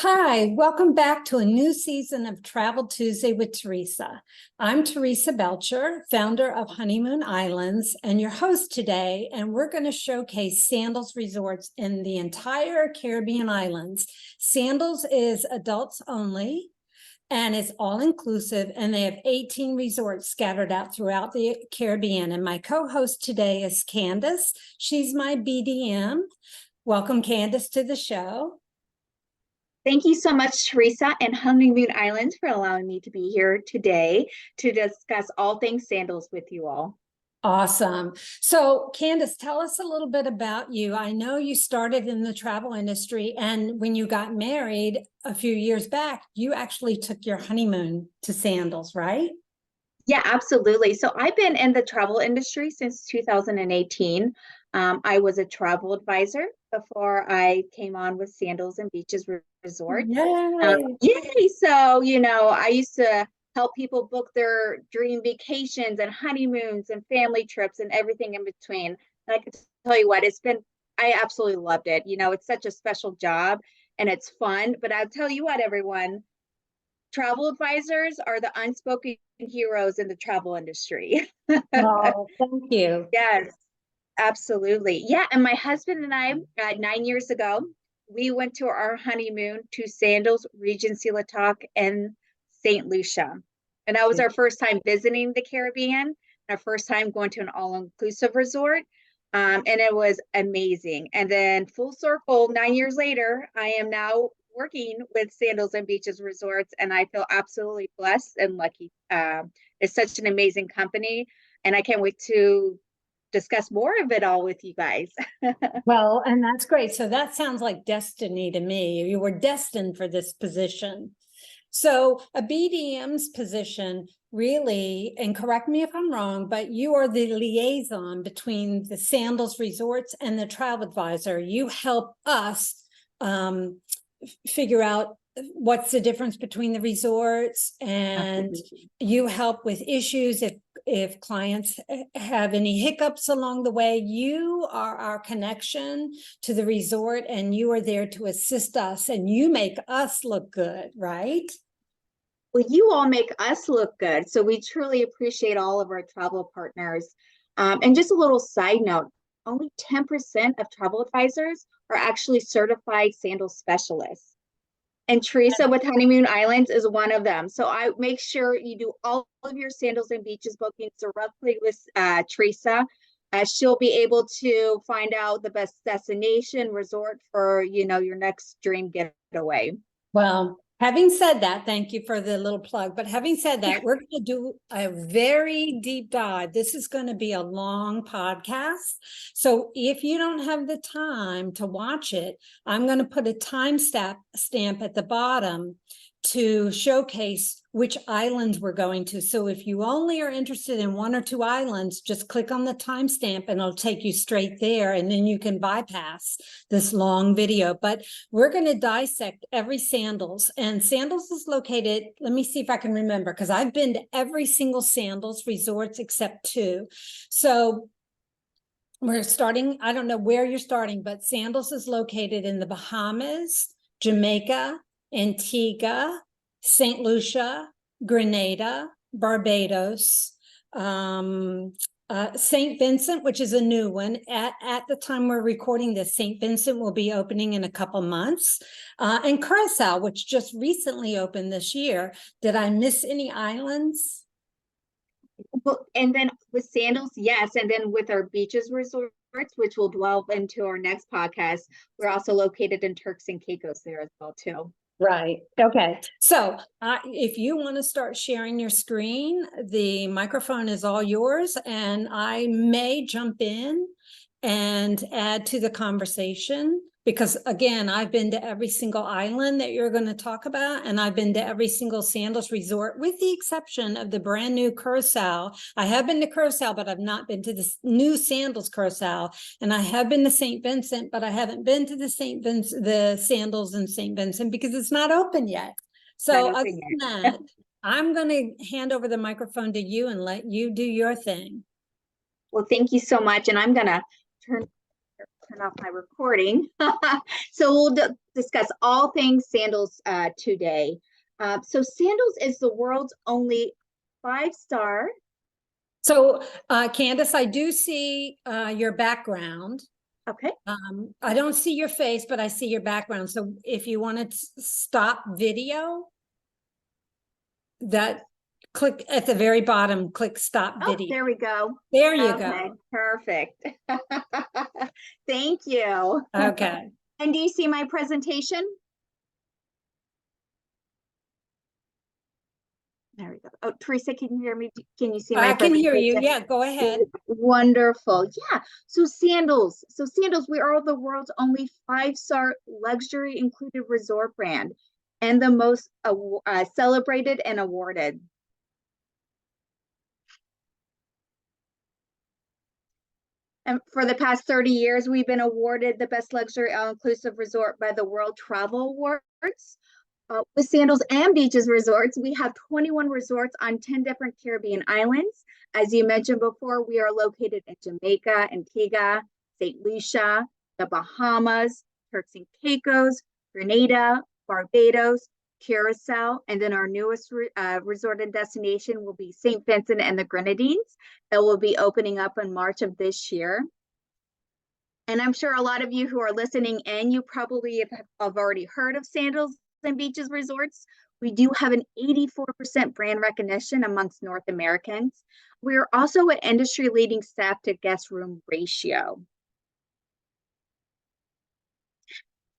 Hi, welcome back to a new season of Travel Tuesday with Teresa. I'm Teresa Belcher, founder of Honeymoon Islands, and your host today, and we're going to showcase Sandals resorts in the entire Caribbean islands. Sandals is adults only, and it's all-inclusive, and they have 18 resorts scattered out throughout the Caribbean. And my co-host today is Candace. She's my BDM. Welcome, Candace, to the show. Thank you so much, Teresa and Honeymoon Islands, for allowing me to be here today to discuss all things sandals with you all. Awesome. So, Candace, tell us a little bit about you. I know you started in the travel industry, and when you got married a few years back, you actually took your honeymoon to Sandals, right? Yeah, absolutely. So I've been in the travel industry since 2018. I was a travel advisor before I came on with Sandals and Beaches Resort. Yay. Yay! So, I used to help people book their dream vacations and honeymoons and family trips and everything in between. And I can tell you what, I absolutely loved it. It's such a special job and it's fun. But I'll tell you what, everyone, travel advisors are the unspoken heroes in the travel industry. Oh, thank you. Yes, absolutely. Yeah, and my husband and I, 9 years ago, we went to our honeymoon to Sandals Regency La Toc in St. Lucia. And that was our first time visiting the Caribbean, our first time going to an all-inclusive resort. And it was amazing. And then full circle, 9 years later, I am now working with Sandals and Beaches Resorts, and I feel absolutely blessed and lucky. It's such an amazing company, and I can't wait to discuss more of it all with you guys. Well, and that's great. So that sounds like destiny to me. You were destined for this position. So a BDM's position really, and correct me if I'm wrong, but you are the liaison between the Sandals resorts and the travel advisor. You help us figure out what's the difference between the resorts, and you help with issues if clients have any hiccups along the way. You are our connection to the resort, and you are there to assist us, and you make us look good, right? Well, you all make us look good, so we truly appreciate all of our travel partners. And just a little side note, only 10% of travel advisors are actually certified sandals specialists. And Teresa with Honeymoon Islands is one of them. So I make sure you do all of your Sandals and Beaches bookings directly with Teresa. She'll be able to find out the best destination resort for, your next dream getaway. Well, having said that, thank you for the little plug. But having said that, we're going to do a very deep dive. This is going to be a long podcast. So if you don't have the time to watch it, I'm going to put a time stamp at the bottom to showcase which islands we're going to. So if you only are interested in one or two islands, just click on the timestamp and it'll take you straight there, and then you can bypass this long video. But we're going to dissect every Sandals, and Sandals is located, let me see if I can remember, because I've been to every single Sandals resorts except two. So we're starting, I don't know where you're starting, but Sandals is located in the Bahamas, Jamaica, Antigua, St. Lucia, Grenada, Barbados, St. Vincent, which is a new one. At the time we're recording this, St. Vincent will be opening in a couple months, and Curaçao, which just recently opened this year. Did I miss any islands? Well, and then with Sandals, yes. And then with our beaches resorts, which we'll delve into our next podcast, we're also located in Turks and Caicos there as well, too. Right. Okay. So if you want to start sharing your screen, the microphone is all yours, and I may jump in and add to the conversation because, again, I've been to every single island that you're going to talk about, and I've been to every single Sandals resort with the exception of the brand new Curaçao. I have been to Curaçao, but I've not been to the new Sandals Curaçao, and I have been to St. Vincent, but I haven't been to the Sandals in St. Vincent because it's not open yet. So other than that, I'm going to hand over the microphone to you and let you do your thing. Well, thank you so much. And I'm going to turn off my recording. So discuss all things sandals today. So Sandals is the world's only 5-star. So, Candace, I do see your background. Okay. I don't see your face, but I see your background. So if you want to stop video, that click at the very bottom, click stop Oh, video. there we go. There you Okay, go. perfect. Thank you. Okay. And do you see my presentation? There we go. Oh, Teresa, can you hear me? Can you see my I can hear you. presentation? Yeah, go ahead. Wonderful. Yeah. So Sandals. We are the world's only 5-star luxury included resort brand and the most celebrated and awarded. And for the past 30 years, we've been awarded the best luxury all-inclusive resort by the World Travel Awards. With Sandals and Beaches Resorts, we have 21 resorts on 10 different Caribbean islands. As you mentioned before, we are located in Jamaica, Antigua, St. Lucia, the Bahamas, Turks and Caicos, Grenada, Barbados, Curaçao, and then our newest resort and destination will be St. Vincent and the Grenadines. That will be opening up in March of this year. And I'm sure a lot of you who are listening in, you probably have already heard of Sandals and Beaches Resorts. We do have an 84% brand recognition amongst North Americans. We are also an industry-leading staff to guest room ratio.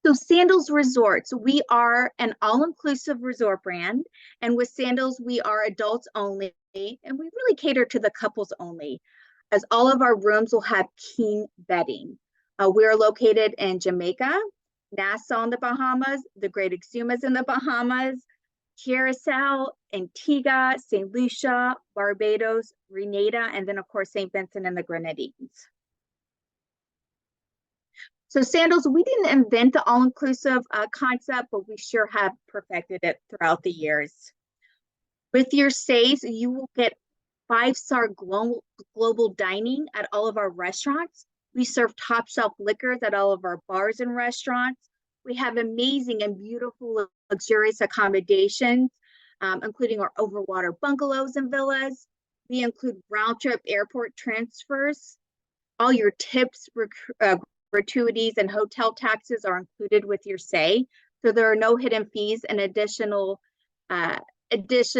So Sandals Resorts, we are an all-inclusive resort brand. And with Sandals, we are adults only, and we really cater to the couples only, as all of our rooms will have king bedding. We are located in Jamaica, Nassau in the Bahamas, the Great Exumas in the Bahamas, Curaçao, Antigua, St. Lucia, Barbados, Grenada, and then of course St. Vincent and the Grenadines. So Sandals, we didn't invent the all-inclusive concept, but we sure have perfected it throughout the years. With your stays, you will get 5-star global dining at all of our restaurants. We serve top shelf liquors at all of our bars and restaurants. We have amazing and beautiful luxurious accommodations, including our overwater bungalows and villas. We include round trip airport transfers. All your tips, gratuities, and hotel taxes are included with your stay. So there are no hidden fees and additional receipts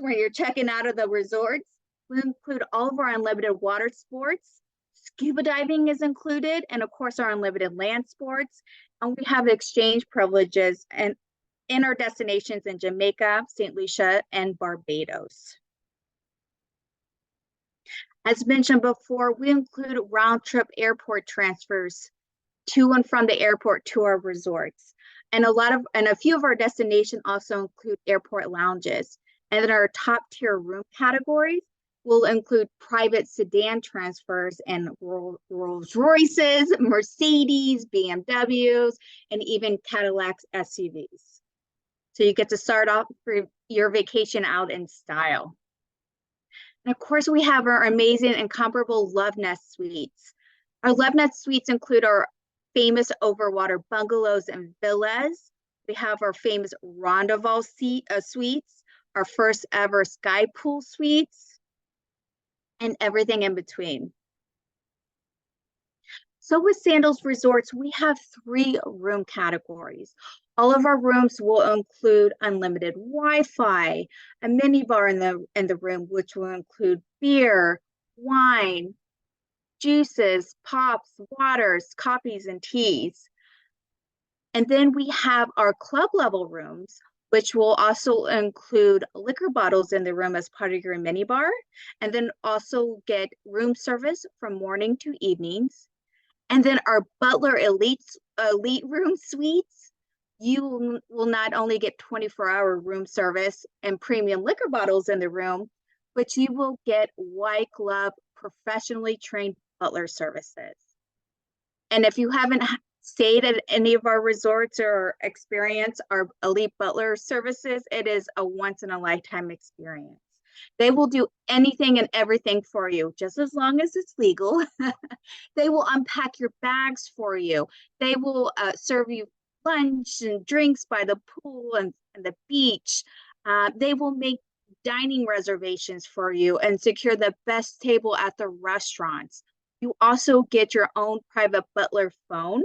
when you're checking out of the resorts. We include all of our unlimited water sports. Scuba diving is included, and of course our unlimited land sports. And we have exchange privileges and in our destinations in Jamaica, St. Lucia, and Barbados. As mentioned before, we include round-trip airport transfers to and from the airport to our resorts. And a few of our destinations also include airport lounges. And then our top-tier room categories will include private sedan transfers and Rolls Royces, Mercedes, BMWs, and even Cadillac SUVs. So you get to start off your vacation out in style. And of course, we have our amazing and comparable Love Nest suites. Our Love Nest suites include our famous overwater bungalows and villas. We have our famous Rendezvous suites, our first ever sky pool suites, and everything in between. So with Sandals Resorts, we have 3 room categories. All of our rooms will include unlimited Wi-Fi, a mini bar in the room, which will include beer, wine, juices, pops, waters, coffees, and teas. And then we have our club level rooms, which will also include liquor bottles in the room as part of your mini bar, and then also get room service from morning to evenings. And then our Butler Elite room suites, you will not only get 24-hour room service and premium liquor bottles in the room, but you will get white glove, professionally trained butler services. And if you haven't stayed at any of our resorts or experienced our elite butler services, it is a once in a lifetime experience. They will do anything and everything for you, just as long as it's legal. They will unpack your bags for you. They will serve you lunch and drinks by the pool and the beach. They will make dining reservations for you and secure the best table at the restaurants. You also get your own private butler phone,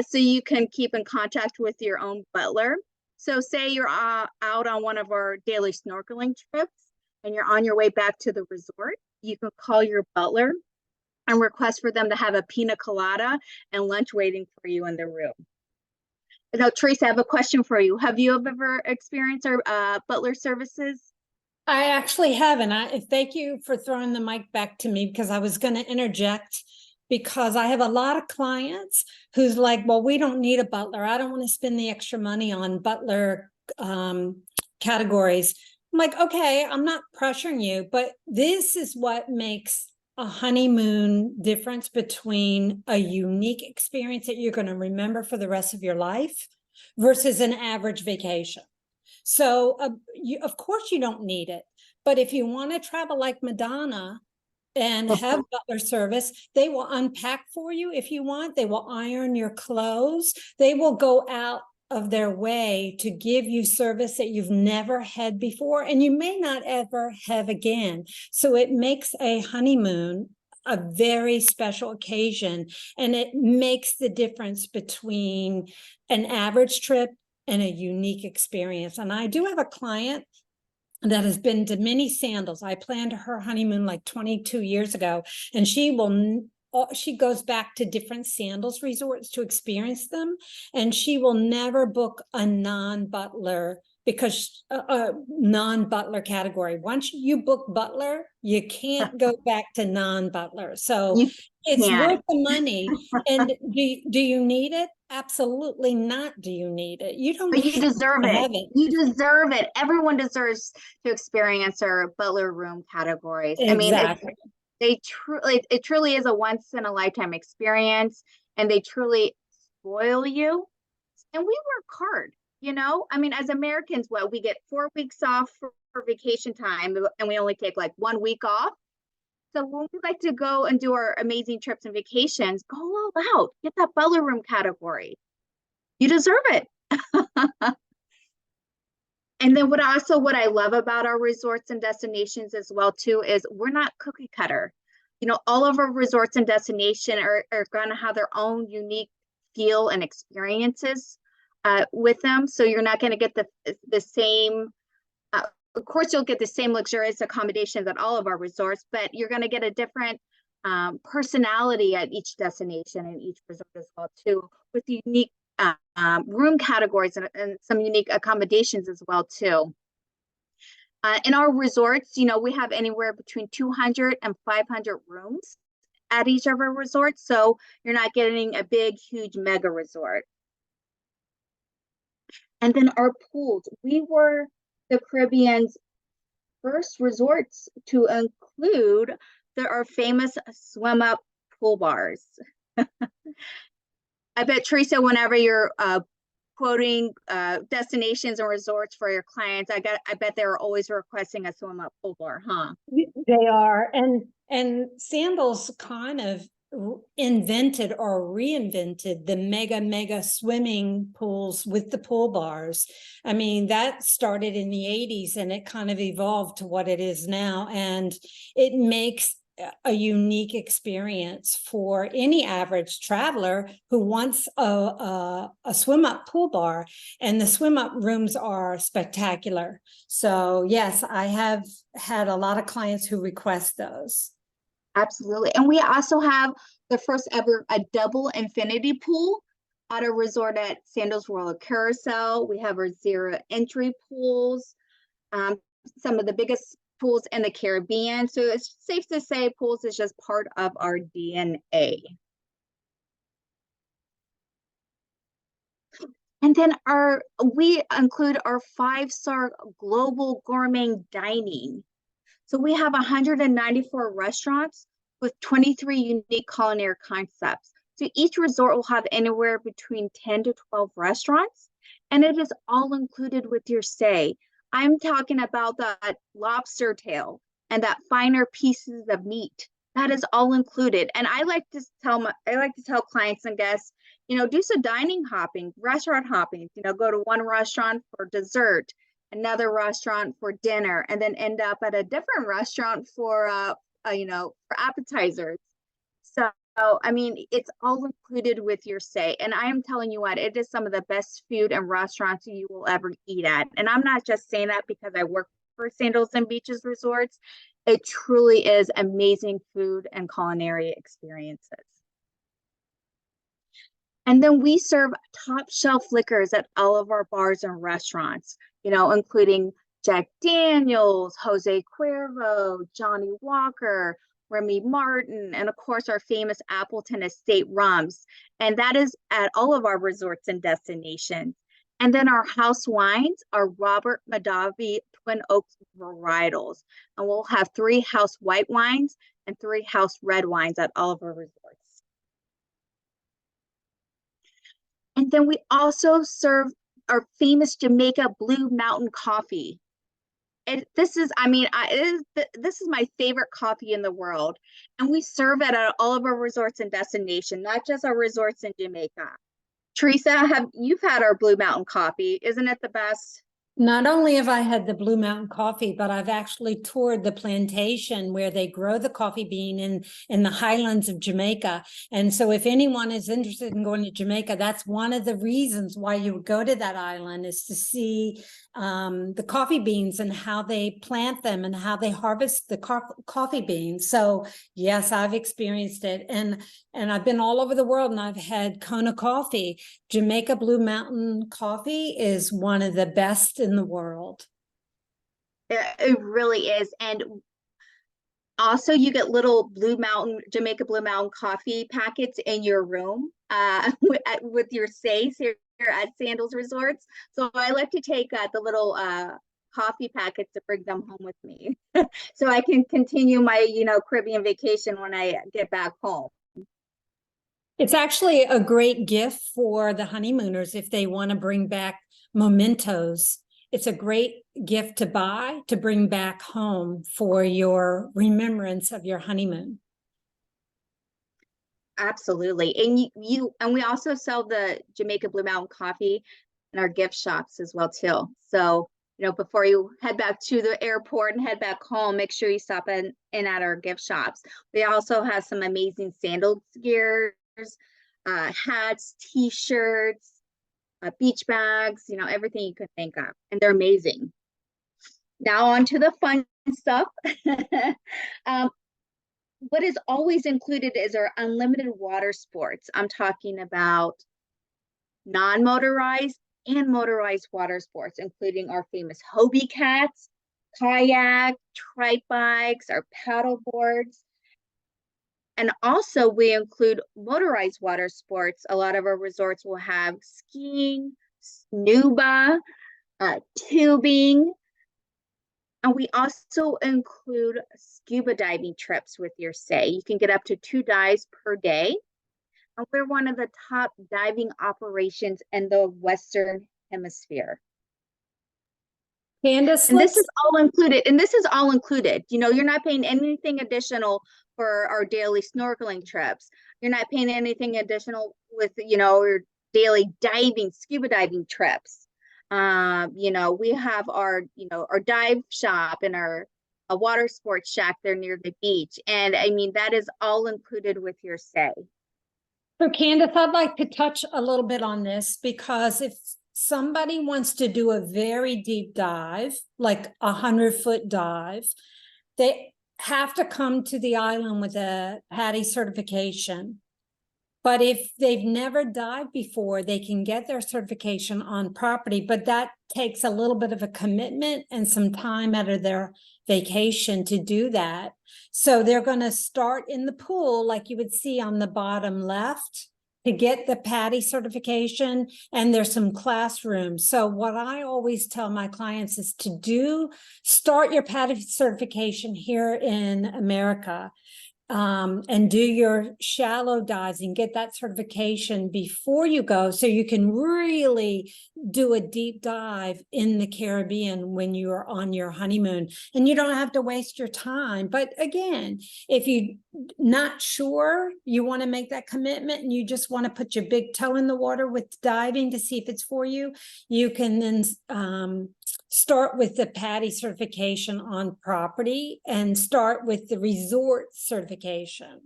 so you can keep in contact with your own butler. So say you're out on one of our daily snorkeling trips and you're on your way back to the resort, you can call your butler and request for them to have a pina colada and lunch waiting for you in the room. Now, Teresa, I have a question for you. Have you ever experienced our butler services? I actually haven't. Thank you for throwing the mic back to me, because I was going to interject, because I have a lot of clients who's like, well, we don't need a butler. I don't want to spend the extra money on butler categories. I'm like, okay, I'm not pressuring you, but this is what makes a honeymoon difference between a unique experience that you're going to remember for the rest of your life versus an average vacation. So of course you don't need it, but if you want to travel like Madonna and have butler service, they will unpack for you if you want. They will iron your clothes. They will go out of their way to give you service that you've never had before and you may not ever have again. So it makes a honeymoon a very special occasion, and it makes the difference between an average trip and a unique experience. And I do have a client that has been to many Sandals. I planned her honeymoon like 22 years ago, and she goes back to different Sandals resorts to experience them, and she will never book a non-butler, because a non-butler category. Once you book butler, you can't go back to non-butler. So it's worth the money. And do you need it? Absolutely not. Do you need it? You don't. But you deserve it. it. You deserve it. Everyone deserves to experience our butler room categories. Exactly. I mean, it truly is a once in a lifetime experience, and they truly spoil you. And we work hard, you know. I mean, as Americans, we get 4 weeks off for vacation time, and we only take like 1 week off. So when we like to go and do our amazing trips and vacations, go all out, get that butler room category. You deserve it. And then what I love about our resorts and destinations as well too is we're not cookie cutter. You know, all of our resorts and destination are going to have their own unique feel and experiences with them. So you're not going to get the same. Of course, you'll get the same luxurious accommodations at all of our resorts, but you're going to get a different personality at each destination and each resort as well too, with unique room categories and some unique accommodations as well too. In our resorts, you know, we have anywhere between 200 and 500 rooms at each of our resorts, so you're not getting a big, huge mega resort. And then our pools, we were the Caribbean's first resorts to include our famous swim up pool bars. I bet, Teresa, whenever you're quoting destinations and resorts for your clients, I bet they're always requesting a swim up pool bar, huh? They are. And Sandals kind of invented or reinvented the mega swimming pools with the pool bars. I mean, that started in the 80s and it kind of evolved to what it is now. And it makes a unique experience for any average traveler who wants a swim up pool bar, and the swim up rooms are spectacular. So yes, I have had a lot of clients who request those. Absolutely. And we also have the first ever a double infinity pool at a resort at Sandals Royal Curaçao. We have our zero entry pools, some of the biggest pools in the Caribbean. So it's safe to say pools is just part of our DNA. And then we include our 5-star global gourmet dining. So we have 194 restaurants with 23 unique culinary concepts. So each resort will have anywhere between 10 to 12 restaurants, and it is all included with your stay. I'm talking about that lobster tail and that finer pieces of meat. That is all included. And I like to tell clients and guests, do some dining hopping, restaurant hopping, go to one restaurant for dessert, another restaurant for dinner, and then end up at a different restaurant for for appetizers. So, I mean, it's all included with your stay. And I am telling you what, it is some of the best food and restaurants you will ever eat at. And I'm not just saying that because I work for Sandals and Beaches Resorts. It truly is amazing food and culinary experiences. And then we serve top shelf liquors at all of our bars and restaurants, including Jack Daniels, Jose Cuervo, Johnny Walker, Remy Martin, and of course our famous Appleton Estate rums. And that is at all of our resorts and destinations. And then our house wines are Robert Mondavi Twin Oaks varietals. And we'll have 3 house white wines and 3 house red wines at all of our resorts. And then we also serve our famous Jamaica Blue Mountain coffee. This is my favorite coffee in the world. And we serve it at all of our resorts and destinations, not just our resorts in Jamaica. Teresa, you've had our Blue Mountain coffee. Isn't it the best? Not only have I had the Blue Mountain coffee, but I've actually toured the plantation where they grow the coffee bean in the highlands of Jamaica. And so if anyone is interested in going to Jamaica, that's one of the reasons why you would go to that island, is to see the coffee beans and how they plant them and how they harvest the coffee beans. So yes, I've experienced it. And I've been all over the world and I've had Kona coffee. Jamaica Blue Mountain coffee is one of the best in the world. It really is. And also you get little Jamaica Blue Mountain coffee packets in your room with your stays here at Sandals Resorts. So I like to take the little coffee packets to bring them home with me so I can continue my Caribbean vacation when I get back home. It's actually a great gift for the honeymooners if they want to bring back mementos. It's a great gift to buy to bring back home for your remembrance of your honeymoon. Absolutely. And we also sell the Jamaica Blue Mountain coffee in our gift shops as well too. So, before you head back to the airport and head back home, make sure you stop in at our gift shops. We also have some amazing sandals gears, hats, t-shirts, beach bags, everything you could think of. And they're amazing. Now on to the fun stuff. What is always included is our unlimited water sports. I'm talking about non-motorized and motorized water sports, including our famous Hobie cats, kayak, trike bikes, our paddle boards. And also we include motorized water sports. A lot of our resorts will have skiing, snuba, tubing. And we also include scuba diving trips with your stay. You can get up to 2 dives per day. And we're one of the top diving operations in the Western Hemisphere. Candace, and this is all included. You're not paying anything additional for our daily snorkeling trips. You're not paying anything additional with, your daily scuba diving trips. We have our dive shop and a water sports shack there near the beach. And I mean, that is all included with your stay. So Candace, I'd like to touch a little bit on this, because if somebody wants to do a very deep dive, like 100-foot dive, they have to come to the island with a PADI certification. But if they've never dived before, they can get their certification on property, but that takes a little bit of a commitment and some time out of their vacation to do that. So they're going to start in the pool, like you would see on the bottom left, to get the PADI certification, and there's some classrooms. So what I always tell my clients is to start your PADI certification here in America. and do your shallow dives and get that certification before you go, so you can really do a deep dive in the Caribbean when you are on your honeymoon, and you don't have to waste your time. But again, if you're not sure, you want to make that commitment and you just want to put your big toe in the water with diving to see if it's for you, you can then start with the PADI certification on property and start with the resort certification.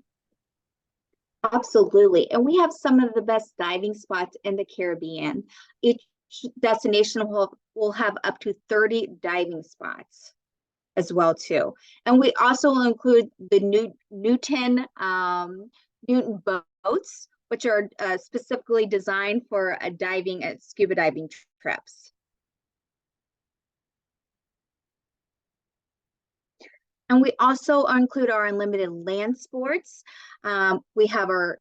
Absolutely. And we have some of the best diving spots in the Caribbean. Each destination will have up to 30 diving spots as well too. And we also include the Newton boats, which are specifically designed for diving and scuba diving trips. And we also include our unlimited land sports. We have our,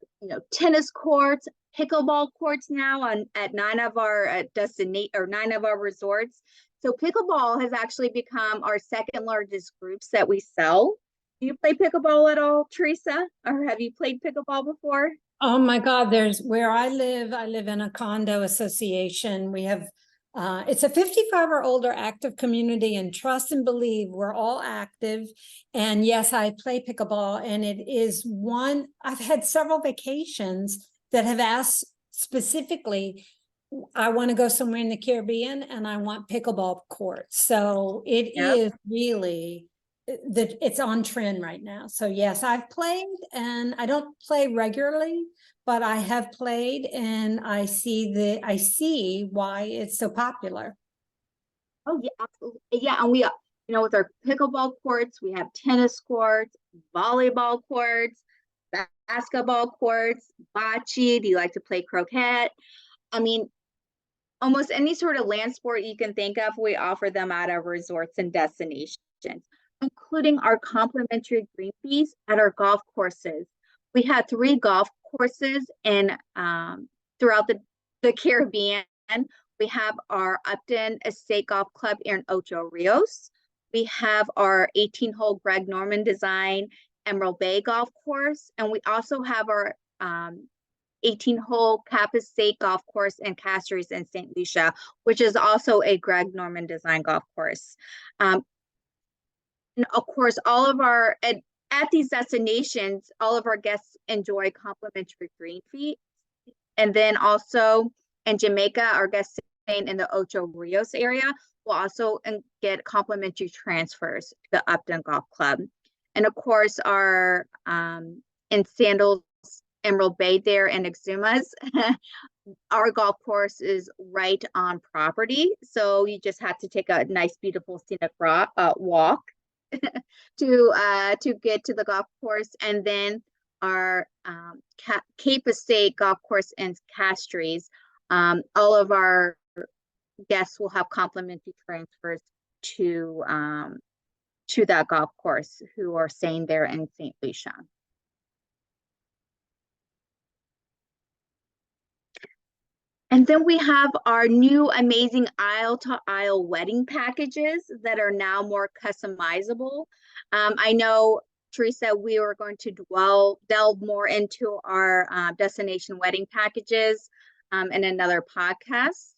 tennis courts, pickleball courts now at 9 of our 9 of our resorts. So pickleball has actually become our second largest groups that we sell. Do you play pickleball at all, Teresa? Or have you played pickleball before? Oh my God, there's where I live in a condo association. We have it's a 55 or older active community, and trust and believe we're all active. And yes, I play pickleball, and it is one, I've had several vacations that have asked specifically, I want to go somewhere in the Caribbean and I want pickleball courts. So it is really, it's on trend right now. So yes, I've played, and I don't play regularly, but I have played, and I see why it's so popular. Oh yeah, absolutely. Yeah, and we, with our pickleball courts, we have tennis courts, volleyball courts, basketball courts, bocce. Do you like to play croquet? I mean, almost any sort of land sport you can think of, we offer them at our resorts and destinations, including our complimentary green fees at our golf courses. We had 3 golf courses in throughout the Caribbean. We have our Upton Estate Golf Club in Ocho Rios. We have our 18-hole Greg Norman design Emerald Bay Golf Course, and we also have our 18-hole Cap Estate Golf Course in Castries in St. Lucia, which is also a Greg Norman design golf course. And of course, all of our at these destinations, all of our guests enjoy complimentary green fees. And then also in Jamaica, our guests staying in the Ocho Rios area will also get complimentary transfers to the Upton Golf Club. And of course, our in Sandals Emerald Bay there in Exumas, our golf course is right on property. So you just have to take a nice, beautiful scenic walk to get to the golf course. And then our Cape Estate Golf Course in Castries, all of our guests will have complimentary transfers to that golf course who are staying there in St. Lucia. And then we have our new amazing aisle-to-aisle wedding packages that are now more customizable. I know, Teresa, we are going to delve more into our destination wedding packages in another podcast.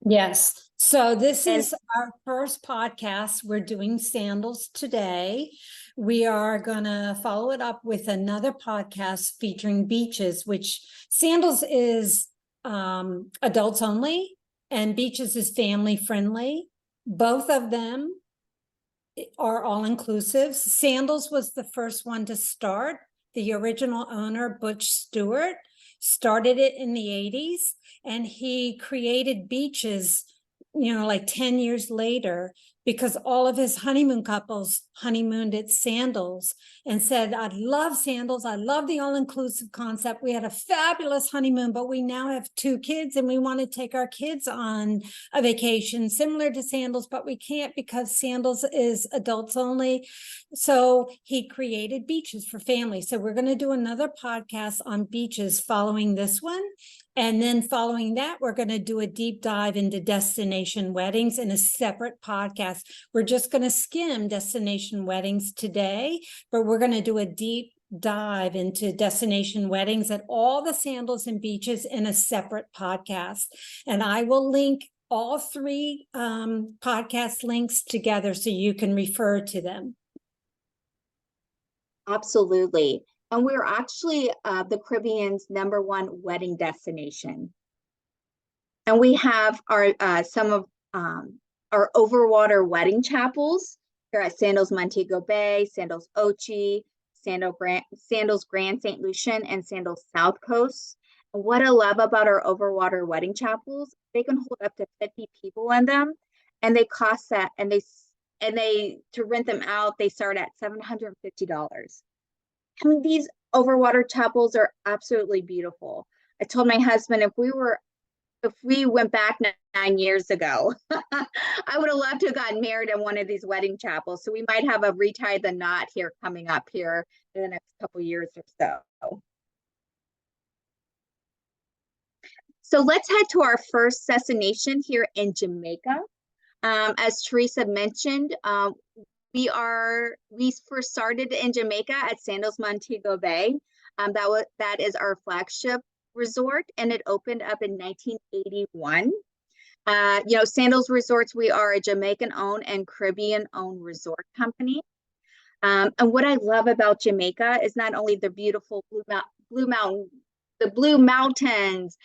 Yes. So this is our first podcast. We're doing sandals today. We are going to follow it up with another podcast featuring beaches, which sandals is adults only, and beaches is family friendly. Both of them are all inclusive. Sandals was the first one to start. The original owner, Butch Stewart, started it in the 80s, and he created beaches, like 10 years later, because all of his honeymoon couples honeymooned at Sandals and said, I love Sandals. I love the all-inclusive concept. We had a fabulous honeymoon, but we now have 2 kids and we want to take our kids on a vacation similar to Sandals, but we can't because Sandals is adults only. So he created beaches for families. So we're going to do another podcast on beaches following this one. And then following that, we're going to do a deep dive into destination weddings in a separate podcast. podcast. We're just going to skim destination weddings today, but we're going to do a deep dive into destination weddings at all the sandals and beaches in a separate podcast. And I will link all three podcast links together so you can refer to them. Absolutely. And we're actually the Caribbean's #1 wedding destination. And we have our some of our overwater wedding chapels here at Sandals Montego Bay, Sandals Ochi, Sandals Grand St. Lucian, and Sandals South Coast. And what I love about our overwater wedding chapels, they can hold up to 50 people in them, and they cost that, and they to rent them out, they start at $750. I mean, these overwater chapels are absolutely beautiful. I told my husband if we went back 9 years ago, I would have loved to have gotten married in one of these wedding chapels. So we might have a retie the knot here coming up here in the next couple years or so. So let's head to our first destination here in Jamaica. As Teresa mentioned, we first started in Jamaica at Sandals Montego Bay. That is our flagship resort, and it opened up in 1981. Sandals Resorts, we are a Jamaican-owned and Caribbean-owned resort company. And what I love about Jamaica is not only the beautiful blue mountains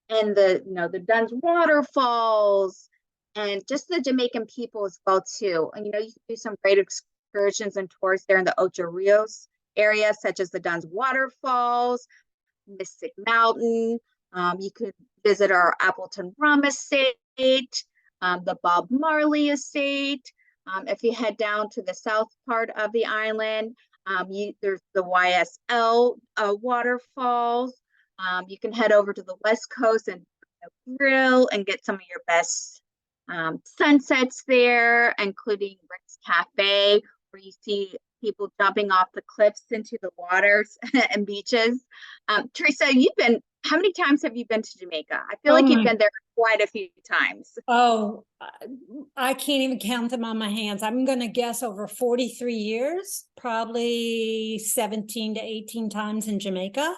and the Dunn's waterfalls, and just the Jamaican people as well too. And you can do some great excursions and tours there in the Ocho Rios area, such as the Dunn's waterfalls, Mystic Mountain. You could visit our Appleton Rum Estate, the Bob Marley Estate. If you head down to the south part of the island, there's the YSL waterfalls. You can head over to the west coast and grill and get some of your best sunsets there, including Rick's Cafe, where you see people jumping off the cliffs into the waters and beaches. Teresa, how many times have you been to Jamaica? I feel like you've been there quite a few times. Oh, I can't even count them on my hands. I'm going to guess over 43 years, probably 17 to 18 times in Jamaica.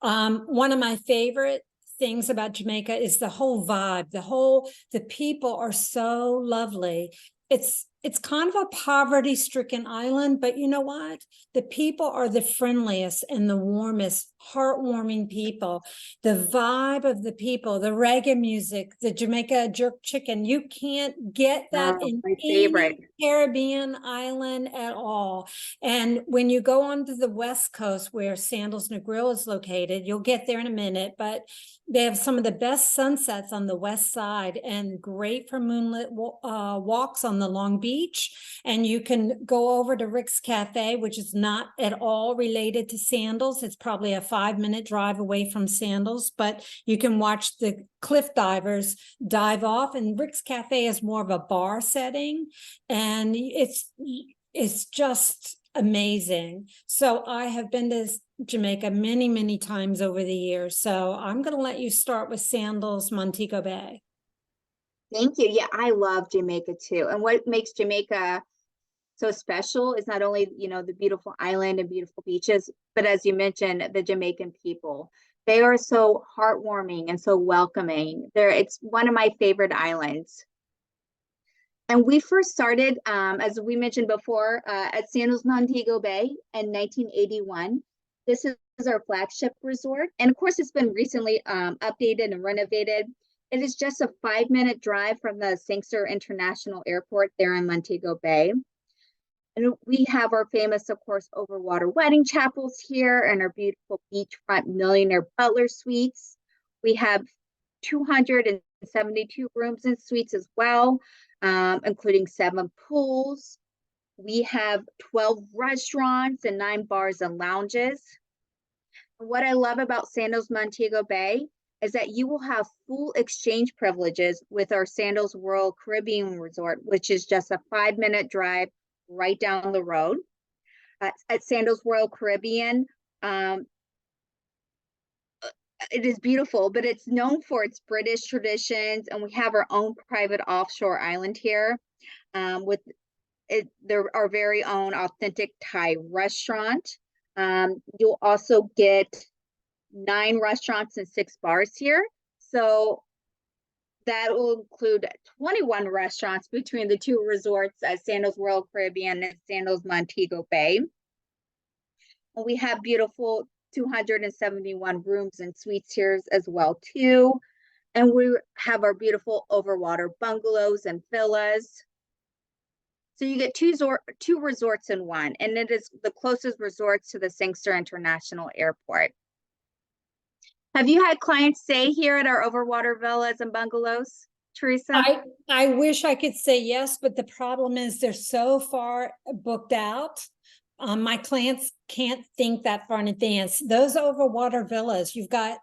One of my favorite things about Jamaica is the whole vibe. The people are so lovely. It's kind of a poverty-stricken island, but you know what? The people are the friendliest and the warmest, heartwarming people. The vibe of the people, the reggae music, the Jamaica jerk chicken, you can't get that in any Caribbean island at all. And when you go onto the west coast where Sandals Negril is located, you'll get there in a minute, but they have some of the best sunsets on the west side and great for moonlit walks on the Long Beach. And you can go over to Rick's Cafe, which is not at all related to Sandals. It's probably a 5-minute drive away from Sandals, but you can watch the cliff divers dive off. And Rick's Cafe is more of a bar setting, and it's just amazing. So I have been to Jamaica many, many times over the years. So I'm going to let you start with Sandals Montego Bay. Thank you. Yeah, I love Jamaica too. And what makes Jamaica so special is not only, the beautiful island and beautiful beaches, but as you mentioned, the Jamaican people. They are so heartwarming and so welcoming. It's one of my favorite islands. And we first started, as we mentioned before, at Sandals Montego Bay in 1981. This is our flagship resort. And of course, it's been recently updated and renovated. It is just a 5-minute drive from the Sangster International Airport there in Montego Bay. And we have our famous, of course, overwater wedding chapels here and our beautiful beachfront millionaire butler suites. We have 272 rooms and suites as well, including 7 pools. We have 12 restaurants and 9 bars and lounges. What I love about Sandals Montego Bay is that you will have full exchange privileges with our Sandals Royal Caribbean Resort, which is just a 5-minute drive right down the road. At Sandals Royal Caribbean, it is beautiful, but it's known for its British traditions, and we have our own private offshore island here. with our very own authentic Thai restaurant. You'll also get 9 restaurants and 6 bars here. So that will include 21 restaurants between the 2 resorts at Sandals Royal Caribbean and Sandals Montego Bay. And we have beautiful 271 rooms and suites here as well too. And we have our beautiful overwater bungalows and villas. So you get 2 resorts in one, and it is the closest resorts to the Sangster International Airport. Have you had clients stay here at our overwater villas and bungalows, Teresa? I wish I could say yes, but the problem is they're so far booked out. My clients can't think that far in advance. Those overwater villas, you've got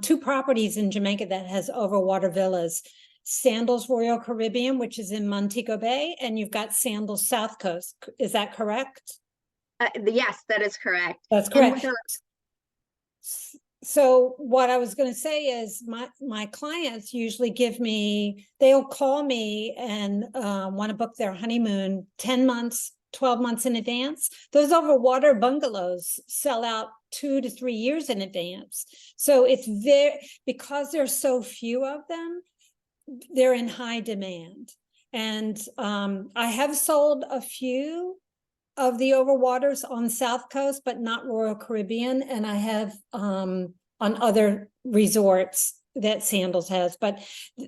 2 properties in Jamaica that has overwater villas. Sandals Royal Caribbean, which is in Montego Bay, and you've got Sandals South Coast. Is that correct? Yes, that is correct. That's correct. So what I was going to say is my clients usually give me, they'll call me and want to book their honeymoon 10 months, 12 months in advance. Those overwater bungalows sell out 2 to 3 years in advance. So it's because there's so few of them, they're in high demand. And I have sold a few of the overwaters on South Coast, but not Royal Caribbean. And I have on other resorts that Sandals has. But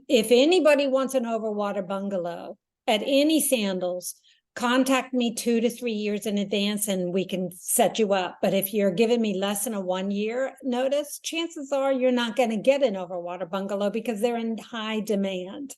if anybody wants an overwater bungalow at any Sandals, contact me 2 to 3 years in advance and we can set you up. But if you're giving me less than a 1 year notice, chances are you're not going to get an overwater bungalow because they're in high demand.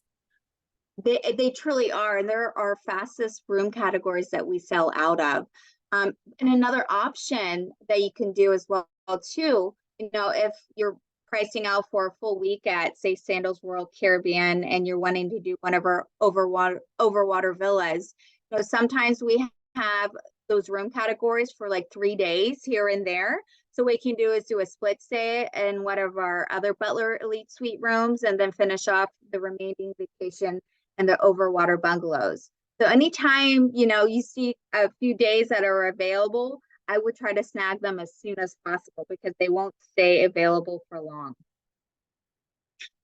They truly are, and they're our fastest room categories that we sell out of. And another option that you can do as well too, if you're pricing out for a full week at, say, Sandals Royal Caribbean, and you're wanting to do one of our overwater villas, sometimes we have those room categories for like 3 days here and there. So what we can do is do a split stay in one of our other Butler Elite Suite rooms and then finish off the remaining vacation in the overwater bungalows. So anytime, you see a few days that are available, I would try to snag them as soon as possible because they won't stay available for long.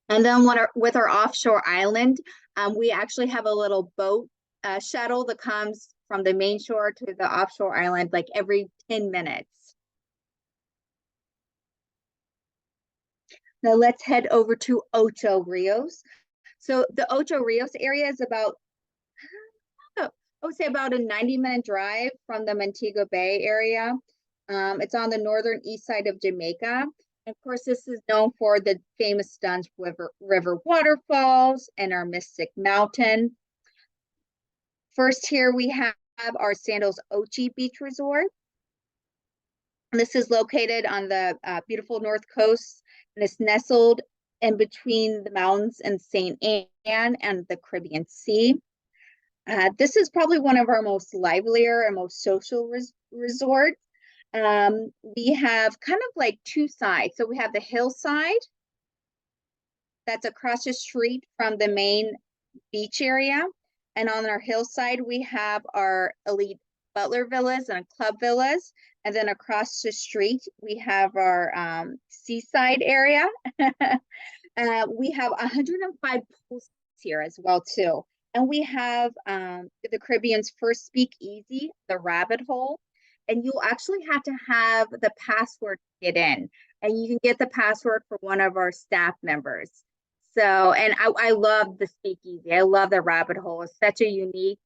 And then with our offshore island, we actually have a little boat shuttle that comes from the main shore to the offshore island like every 10 minutes. Now let's head over to Ocho Rios. So the Ocho Rios area is about, I would say about a 90-minute drive from the Montego Bay area. It's on the northern east side of Jamaica. And of course, this is known for the famous Dunn's River waterfalls and our Mystic Mountain. First here we have our Sandals Ochi Beach Resort. And this is located on the beautiful north coast, and it's nestled in between the mountains and St. Anne and the Caribbean Sea. This is probably one of our most livelier and most social resorts. We have kind of like 2 sides. So we have the hillside that's across the street from the main beach area. And on our hillside, we have our elite Butler villas and club villas. And then across the street, we have our seaside area. We have 105 pools here as well, too. And we have the Caribbean's first speakeasy, the Rabbit Hole. And you'll actually have to have the password to get in. And you can get the password for one of our staff members. So, and I love the speakeasy. I love the Rabbit Hole. It's such a unique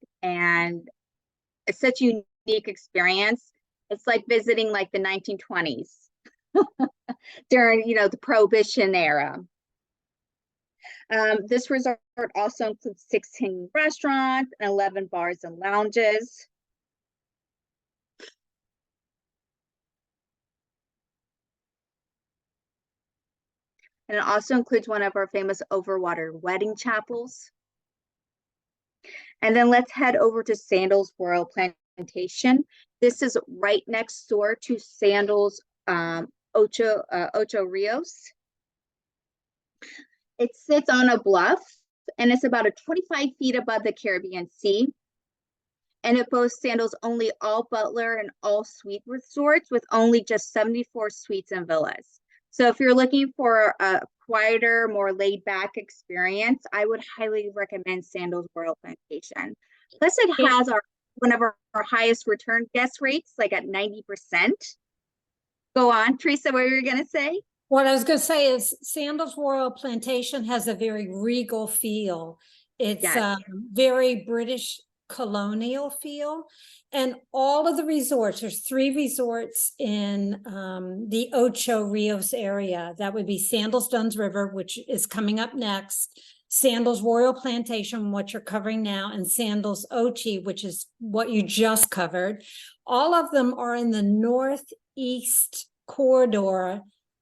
experience. It's like visiting like the 1920s during, the Prohibition era. This resort also includes 16 restaurants and 11 bars and lounges. And it also includes one of our famous overwater wedding chapels. And then let's head over to Sandals Royal Plantation. This is right next door to Sandals Ocho Rios. It sits on a bluff and it's about 25 feet above the Caribbean Sea. And it boasts Sandals' only all butler and all suite resorts with only just 74 suites and villas. So if you're looking for a quieter, more laid back experience, I would highly recommend Sandals Royal Plantation. Plus it has one of our highest return guest rates, like at 90%. Go on, Teresa, what were you going to say? What I was going to say is Sandals Royal Plantation has a very regal feel. It's very British colonial feel. And all of the resorts, there's 3 resorts in the Ocho Rios area. That would be Sandals Duns River, which is coming up next, Sandals Royal Plantation, what you're covering now, and Sandals Ochi, which is what you just covered. All of them are in the northeast corridor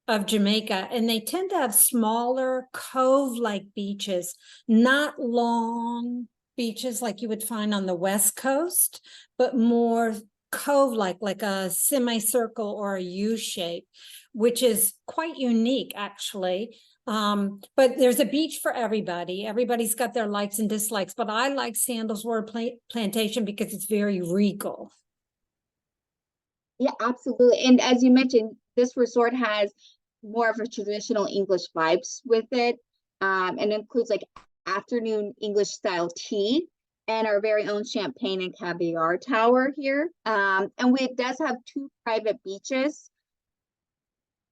of Jamaica, and they tend to have smaller cove-like beaches, not long beaches like you would find on the West Coast, but more cove-like a semicircle or a U shape, which is quite unique actually. But there's a beach for everybody. Everybody's got their likes and dislikes, but I like Sandals Royal Plantation because it's very regal. Yeah, absolutely. And as you mentioned, this resort has more of a traditional English vibes with it, and includes like afternoon English style tea and our very own champagne and caviar tower here. And it does have 2 private beaches,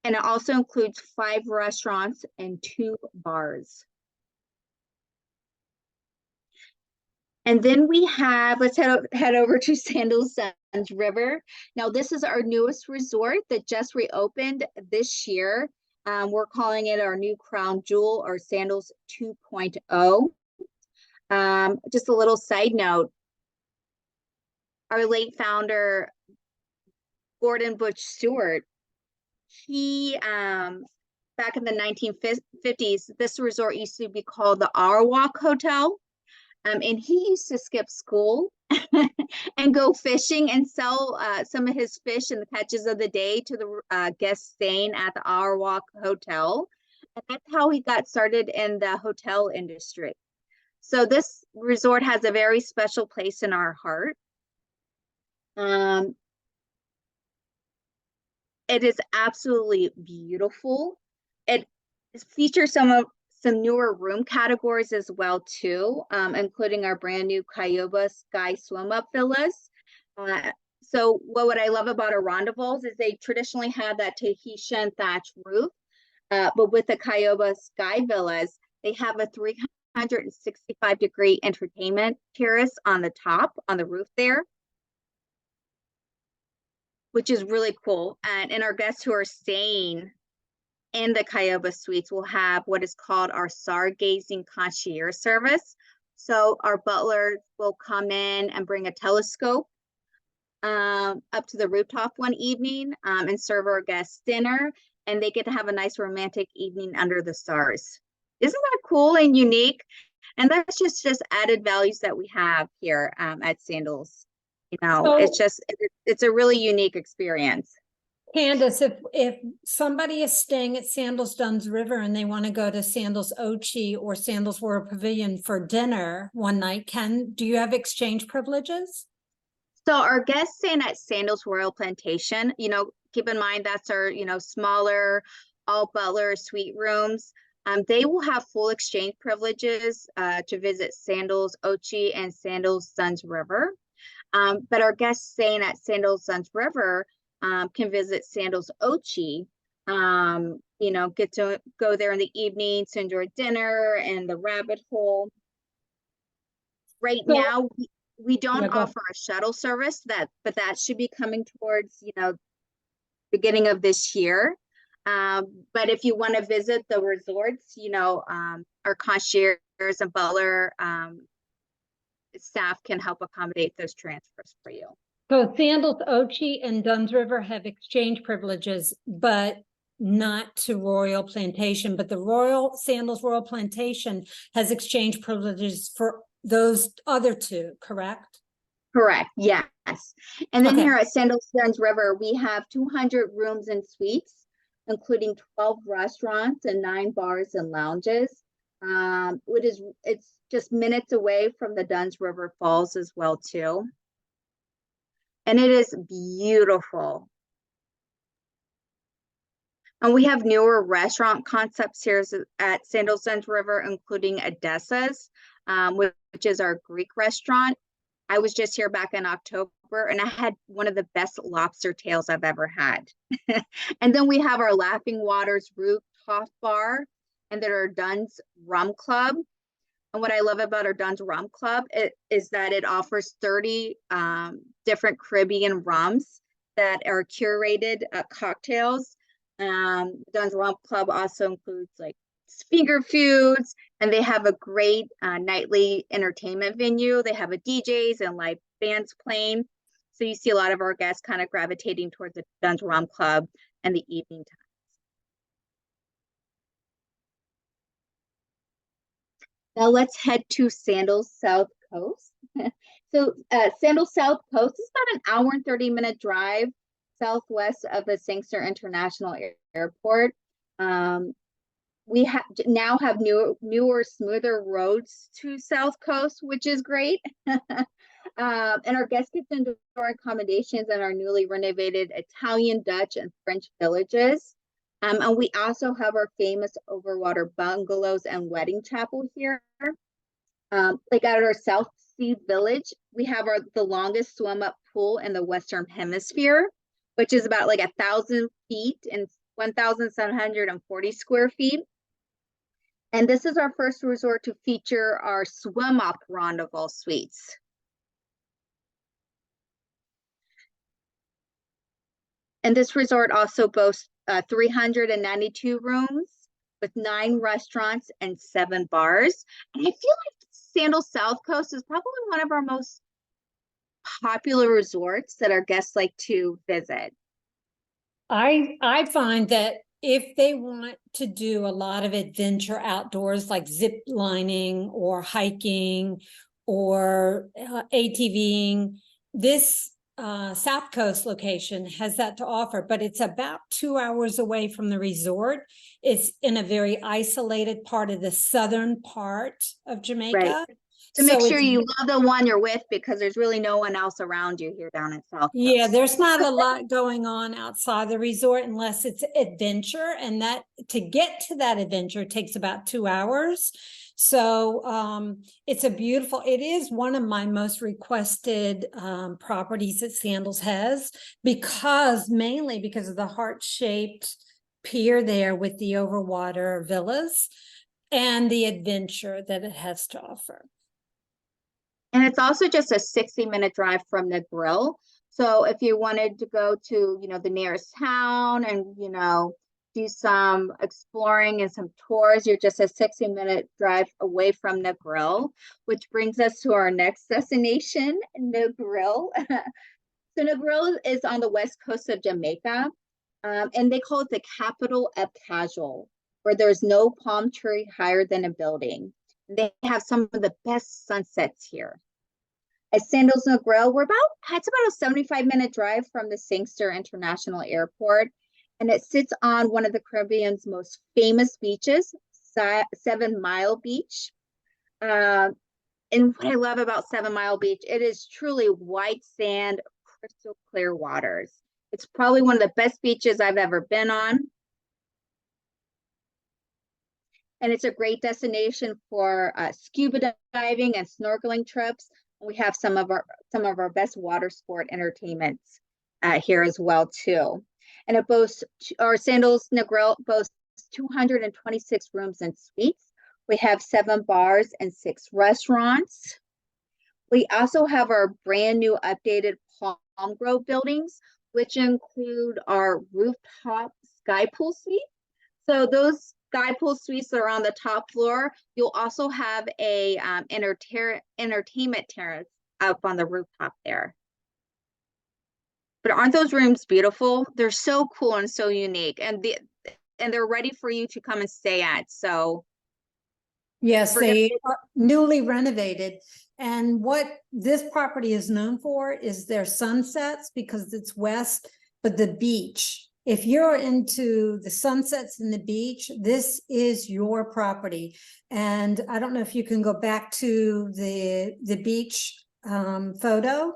and it also includes 5 restaurants and 2 bars. And then we have, let's head over to Sandals River. Now, this is our newest resort that just reopened this year. We're calling it our new crown jewel, or Sandals 2.0. Just a little side note, our late founder, Gordon Butch Stewart, he, back in the 1950s, this resort used to be called the Arawak Hotel. And he used to skip school and go fishing and sell some of his fish and the catches of the day to the guests staying at the Arawak Hotel. And that's how he got started in the hotel industry. So this resort has a very special place in our heart. It is absolutely beautiful. It features some newer room categories as well too, including our brand new Cayoba Sky Swim Up Villas. So what I love about our Rondables is they traditionally have that Tahitian thatch roof, but with the Cayoba Sky Villas, they have a 365-degree entertainment terrace on the top, on the roof there, which is really cool. And our guests who are staying in the Cayoba suites will have what is called our stargazing concierge service. So our butler will come in and bring a telescope up to the rooftop one evening and serve our guests dinner, and they get to have a nice romantic evening under the stars. Isn't that cool and unique? And that's just added values that we have here at Sandals. You know, so, it's a really unique experience. Candace, if somebody is staying at Sandals Duns River and they want to go to Sandals Ochi or Sandals Royal Pavilion for dinner one night, do you have exchange privileges? So our guests staying at Sandals Royal Plantation, keep in mind that's our, smaller, all butler suite rooms. They will have full exchange privileges to visit Sandals Ochi and Sandals Duns River. But our guests staying at Sandals Duns River can visit Sandals Ochi, get to go there in the evening to enjoy dinner and the rabbit hole. Right now, we don't offer a shuttle service, but that should be coming towards, beginning of this year. But if you want to visit the resorts, our concierge and butler staff can help accommodate those transfers for you. So Sandals Ochi and Duns River have exchange privileges, but not to Royal Plantation. But the Sandals Royal Plantation has exchange privileges for those other 2, correct? Correct, yes. And then here at Sandals Duns River, we have 200 rooms and suites, including 12 restaurants and 9 bars and lounges. It's just minutes away from the Dunn's River Falls as well too. And it is beautiful. And we have newer restaurant concepts here at Sandals Dunn's River, including Odessa's, which is our Greek restaurant. I was just here back in October and I had one of the best lobster tails I've ever had. And then we have our Laughing Waters rooftop bar and then our Dunn's Rum Club. And what I love about our Dunn's Rum Club is that it offers 30 different Caribbean rums that are curated cocktails. Dunn's Rum Club also includes like finger foods, and they have a great nightly entertainment venue. They have a DJs and live bands playing. So you see a lot of our guests kind of gravitating towards the Dunn's Rum Club and the evening time. Now let's head to Sandals South Coast. So Sandals South Coast is about an hour and 30-minute drive southwest of the Sangster International Airport. We now have newer, smoother roads to South Coast, which is great. And our guests get to enjoy accommodations in our newly renovated Italian, Dutch, and French villages. And we also have our famous overwater bungalows and wedding chapel here. Like at our South Sea Village, we have the longest swim-up pool in the Western Hemisphere, which is about like 1,000 feet and 1,740 square feet. And this is our first resort to feature our swim-up rendezvous suites. And this resort also boasts 392 rooms with 9 restaurants and 7 bars. And I feel like Sandals South Coast is probably one of our most popular resorts that our guests like to visit. I find that if they want to do a lot of adventure outdoors, like zip lining or hiking or ATVing, this South Coast location has that to offer, but it's about 2 hours away from the resort. It's in a very isolated part of the southern part of Jamaica. Right. So make sure you love the one you're with, because there's really no one else around you here down in South Coast. Yeah, there's not a lot going on outside the resort unless it's adventure, and that to get to that adventure takes about 2 hours. So it is one of my most requested properties that Sandals has, mainly because of the heart-shaped pier there with the overwater villas and the adventure that it has to offer. And it's also just a 60-minute drive from Negril. So if you wanted to go to, the nearest town and, do some exploring and some tours, you're just a 60-minute drive away from Negril, which brings us to our next destination, Negril. So Negril is on the west coast of Jamaica, and they call it the capital of casual, where there's no palm tree higher than a building. They have some of the best sunsets here. At Sandals Negril, it's about a 75-minute drive from the Sangster International Airport, and it sits on one of the Caribbean's most famous beaches, 7 Mile Beach. And what I love about 7 Mile Beach, it is truly white sand, crystal clear waters. It's probably one of the best beaches I've ever been on. And it's a great destination for scuba diving and snorkeling trips. We have some of our best water sport entertainments here as well too. And our Sandals Negril boasts 226 rooms and suites. We have 7 bars and 6 restaurants. We also have our brand new updated Palm Grove buildings, which include our rooftop sky pool suite. So those sky pool suites that are on the top floor, you'll also have a entertainment terrace up on the rooftop there. But aren't those rooms beautiful? They're so cool and so unique, and they're ready for you to come and stay at. So yes, they are newly renovated. And what this property is known for is their sunsets, because it's west, but the beach if you're into the sunsets and the beach, this is your property. And I don't know if you can go back to the beach photo,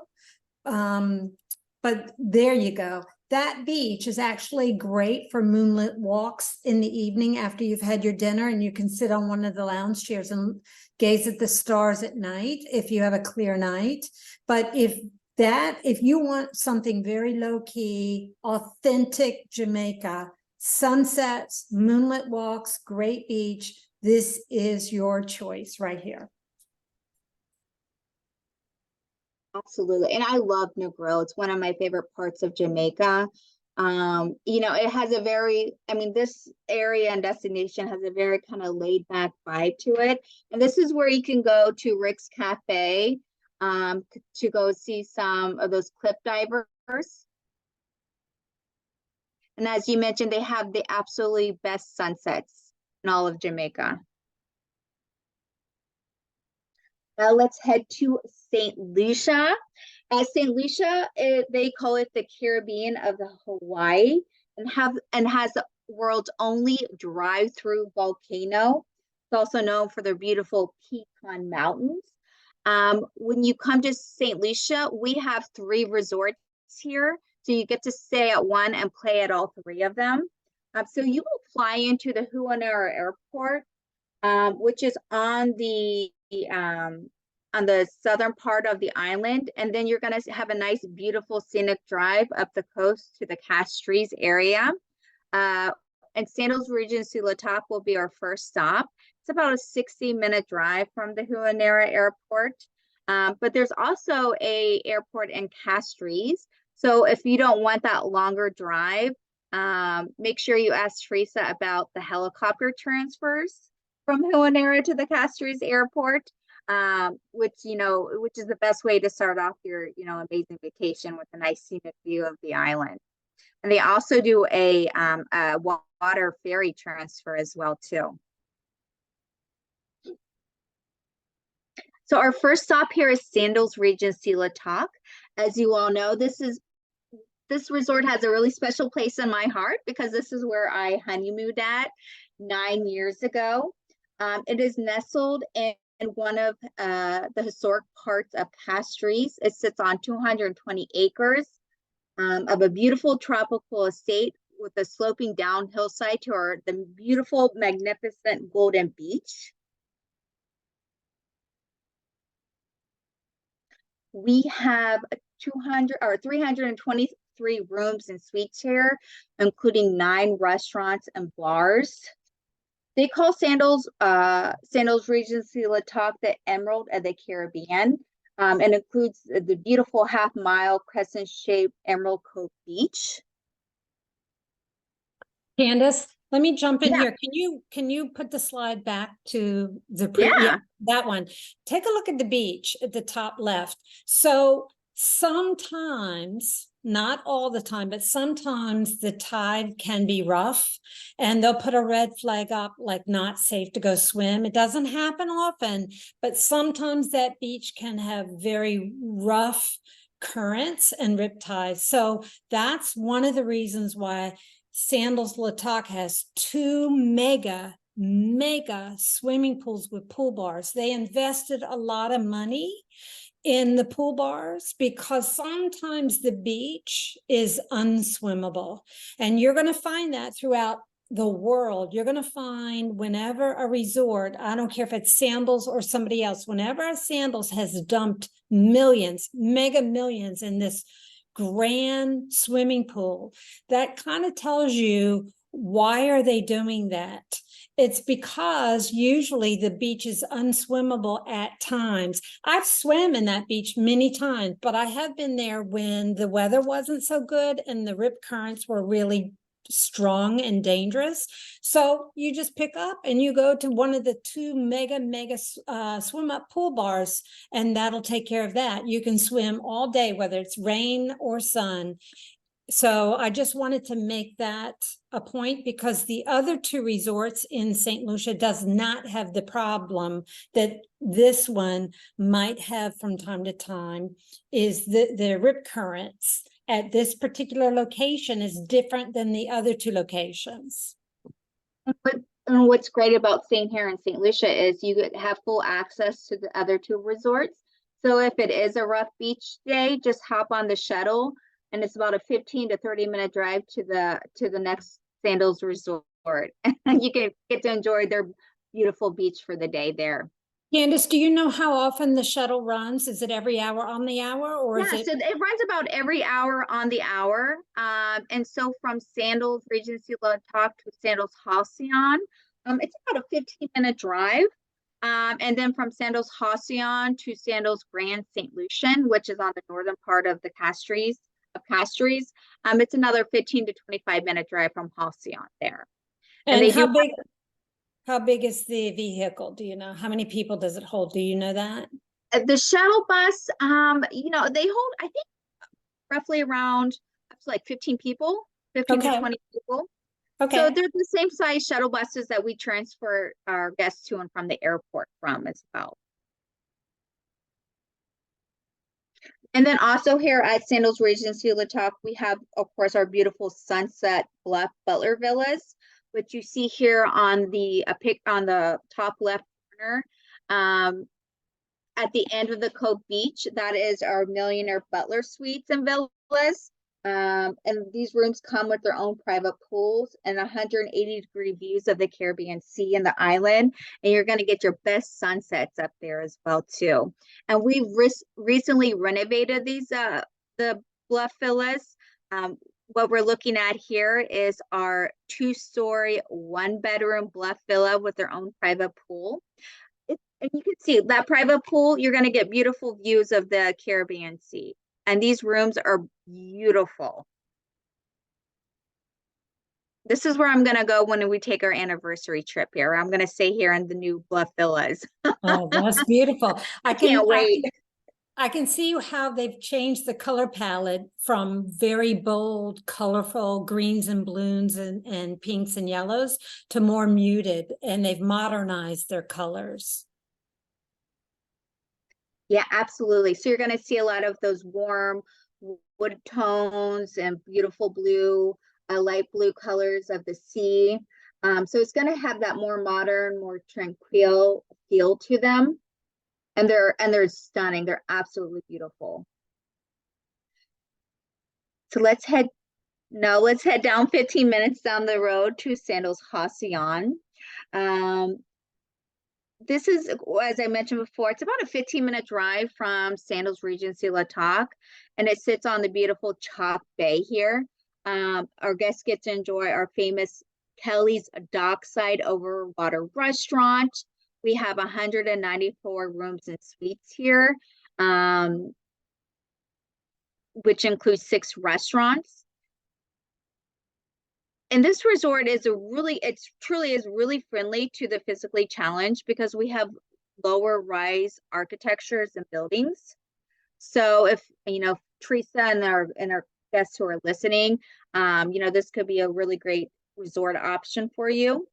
but there you go. That beach is actually great for moonlit walks in the evening after you've had your dinner, and you can sit on one of the lounge chairs and gaze at the stars at night if you have a clear night. But if you want something very low-key, authentic Jamaica, sunsets, moonlit walks, great beach, this is your choice right here. Absolutely. And I love Negril. It's one of my favorite parts of Jamaica. You know, it has a very, I mean, this area and destination has a very kind of laid back vibe to it. And this is where you can go to Rick's Cafe to go see some of those cliff divers. And as you mentioned, they have the absolutely best sunsets in all of Jamaica. Now let's head to St. Lucia. St. Lucia, they call it the Caribbean of the Hawaii, and has the world's only drive-through volcano. It's also known for their beautiful Pecan Mountains. When you come to St. Lucia, we have 3 resorts here, so you get to stay at one and play at all 3 of them. So you will fly into the Huanera Airport, which is on the southern part of the island, and then you're going to have a nice, beautiful scenic drive up the coast to the Castries area. And Sandals Regency La Toc will be our first stop. It's about a 60-minute drive from the Huanera Airport, but there's also a airport in Castries. So if you don't want that longer drive, make sure you ask Teresa about the helicopter transfers from Huanera to the Castries Airport, which is the best way to start off your, amazing vacation with a nice scenic view of the island. And they also do a water ferry transfer as well too. So our first stop here is Sandals Regency La Toc. As you all know, this resort has a really special place in my heart because this is where I honeymooned at 9 years ago. It is nestled in one of the historic parts of Castries. It sits on 220 acres of a beautiful tropical estate with a sloping down hillside to the beautiful, magnificent Golden Beach. We have 323 rooms and suites here, including 9 restaurants and bars. They call Sandals Regency La Toc the Emerald of the Caribbean, and includes the beautiful half-mile crescent-shaped Emerald Cove Beach. Candace, let me jump in here. Can you put the slide back to the that one? Take a look at the beach at the top left. So sometimes, not all the time, but sometimes the tide can be rough and they'll put a red flag up like not safe to go swim. It doesn't happen often, but sometimes that beach can have very rough currents and riptides. So that's one of the reasons why Sandals La Toc has 2 mega swimming pools with pool bars. They invested a lot of money in the pool bars because sometimes the beach is unswimmable, and you're going to find that throughout the world. You're going to find whenever a resort, I don't care if it's Sandals or somebody else, whenever a Sandals has dumped millions, mega millions in this grand swimming pool, that kind of tells you, why are they doing that? It's because usually the beach is unswimmable at times. I've swam in that beach many times, but I have been there when the weather wasn't so good and the rip currents were really strong and dangerous. So you just pick up and you go to one of the 2 mega swim up pool bars, and that'll take care of that. You can swim all day, whether it's rain or sun. So I just wanted to make that a point because the other 2 resorts in St. Lucia does not have the problem that this one might have from time to time, is the rip currents at this particular location is different than the other two locations? And what's great about staying here in St. Lucia is you have full access to the other two resorts. So if it is a rough beach day, just hop on the shuttle, and it's about a 15 to 30-minute drive to the next Sandals resort. And you can get to enjoy their beautiful beach for the day there. Candace, do you know how often the shuttle runs? Is it every hour on the hour, or is it? So it runs about every hour on the hour. And so from Sandals Regency La Toc to Sandals Halcyon, it's about a 15-minute drive. And then from Sandals Halcyon to Sandals Grande St. Lucian, which is on the northern part of the Castries, it's another 15 to 25-minute drive from Halcyon there. And how big is the vehicle? Do you know? How many people does it hold? Do you know that? The shuttle bus, they hold, I think, roughly around like 15 people, 15 to 20 people. Okay. So they're the same size shuttle buses that we transfer our guests to and from the airport from as well. And then also here at Sandals Regency La Toc, we have, of course, our beautiful Sunset Bluff Butler Villas, which you see here on the on the top left corner. At the end of the Cove Beach, that is our Millionaire Butler Suites and Villas. And these rooms come with their own private pools and 180-degree views of the Caribbean Sea and the island. And you're going to get your best sunsets up there as well, too. And we've recently renovated these, the Bluff Villas. What we're looking at here is our 2-story, 1-bedroom Bluff Villa with their own private pool. And you can see that private pool, you're going to get beautiful views of the Caribbean Sea. And these rooms are beautiful. This is where I'm going to go when we take our anniversary trip here. I'm going to stay here in the new Bluff Villas. Oh, that's beautiful. I can't wait. I can see how they've changed the color palette from very bold, colorful greens and blues and pinks and yellows to more muted, and they've modernized their colors. Yeah, absolutely. So you're going to see a lot of those warm wood tones and beautiful blue, light blue colors of the sea. So it's going to have that more modern, more tranquil feel to them. And they're stunning. They're absolutely beautiful. So let's head down 15 minutes down the road to Sandals Halcyon. This is, as I mentioned before, it's about a 15-minute drive from Sandals Regency La Toc, and it sits on the beautiful Chalk Bay here. Our guests get to enjoy our famous Kelly's Dockside Over Water restaurant. We have 194 rooms and suites here, which includes 6 restaurants. And this resort is truly is really friendly to the physically challenged because we have lower rise architectures and buildings. So if, Teresa and our guests who are listening, this could be a really great resort option for you.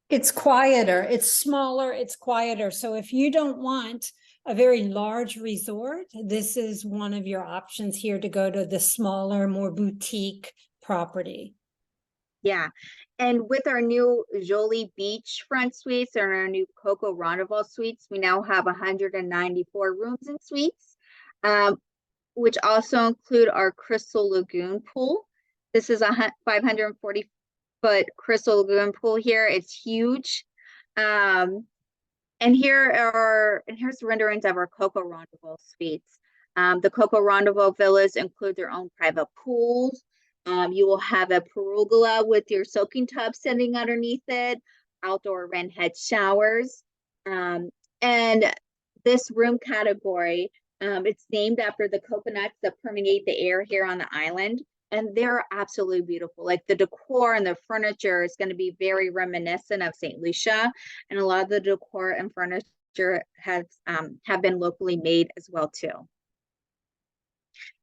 It's quieter, it's smaller, it's quieter. So if you don't want a very large resort, this is one of your options here to go to the smaller, more boutique property. Yeah. And with our new Jolie Beachfront Suites and our new Coco Rendezvous Suites, we now have 194 rooms and suites, which also include our Crystal Lagoon Pool. This is a 540-foot Crystal Lagoon pool here. It's huge. And here's the renderings of our Coco Rendezvous Suites. The Coco Rendezvous villas include their own private pools. You will have a pergola with your soaking tub sitting underneath it, outdoor wren head showers. And this room category, it's named after the coconuts that permeate the air here on the island. And they're absolutely beautiful. Like the decor and the furniture is going to be very reminiscent of St. Lucia. And a lot of the decor and furniture have been locally made as well too.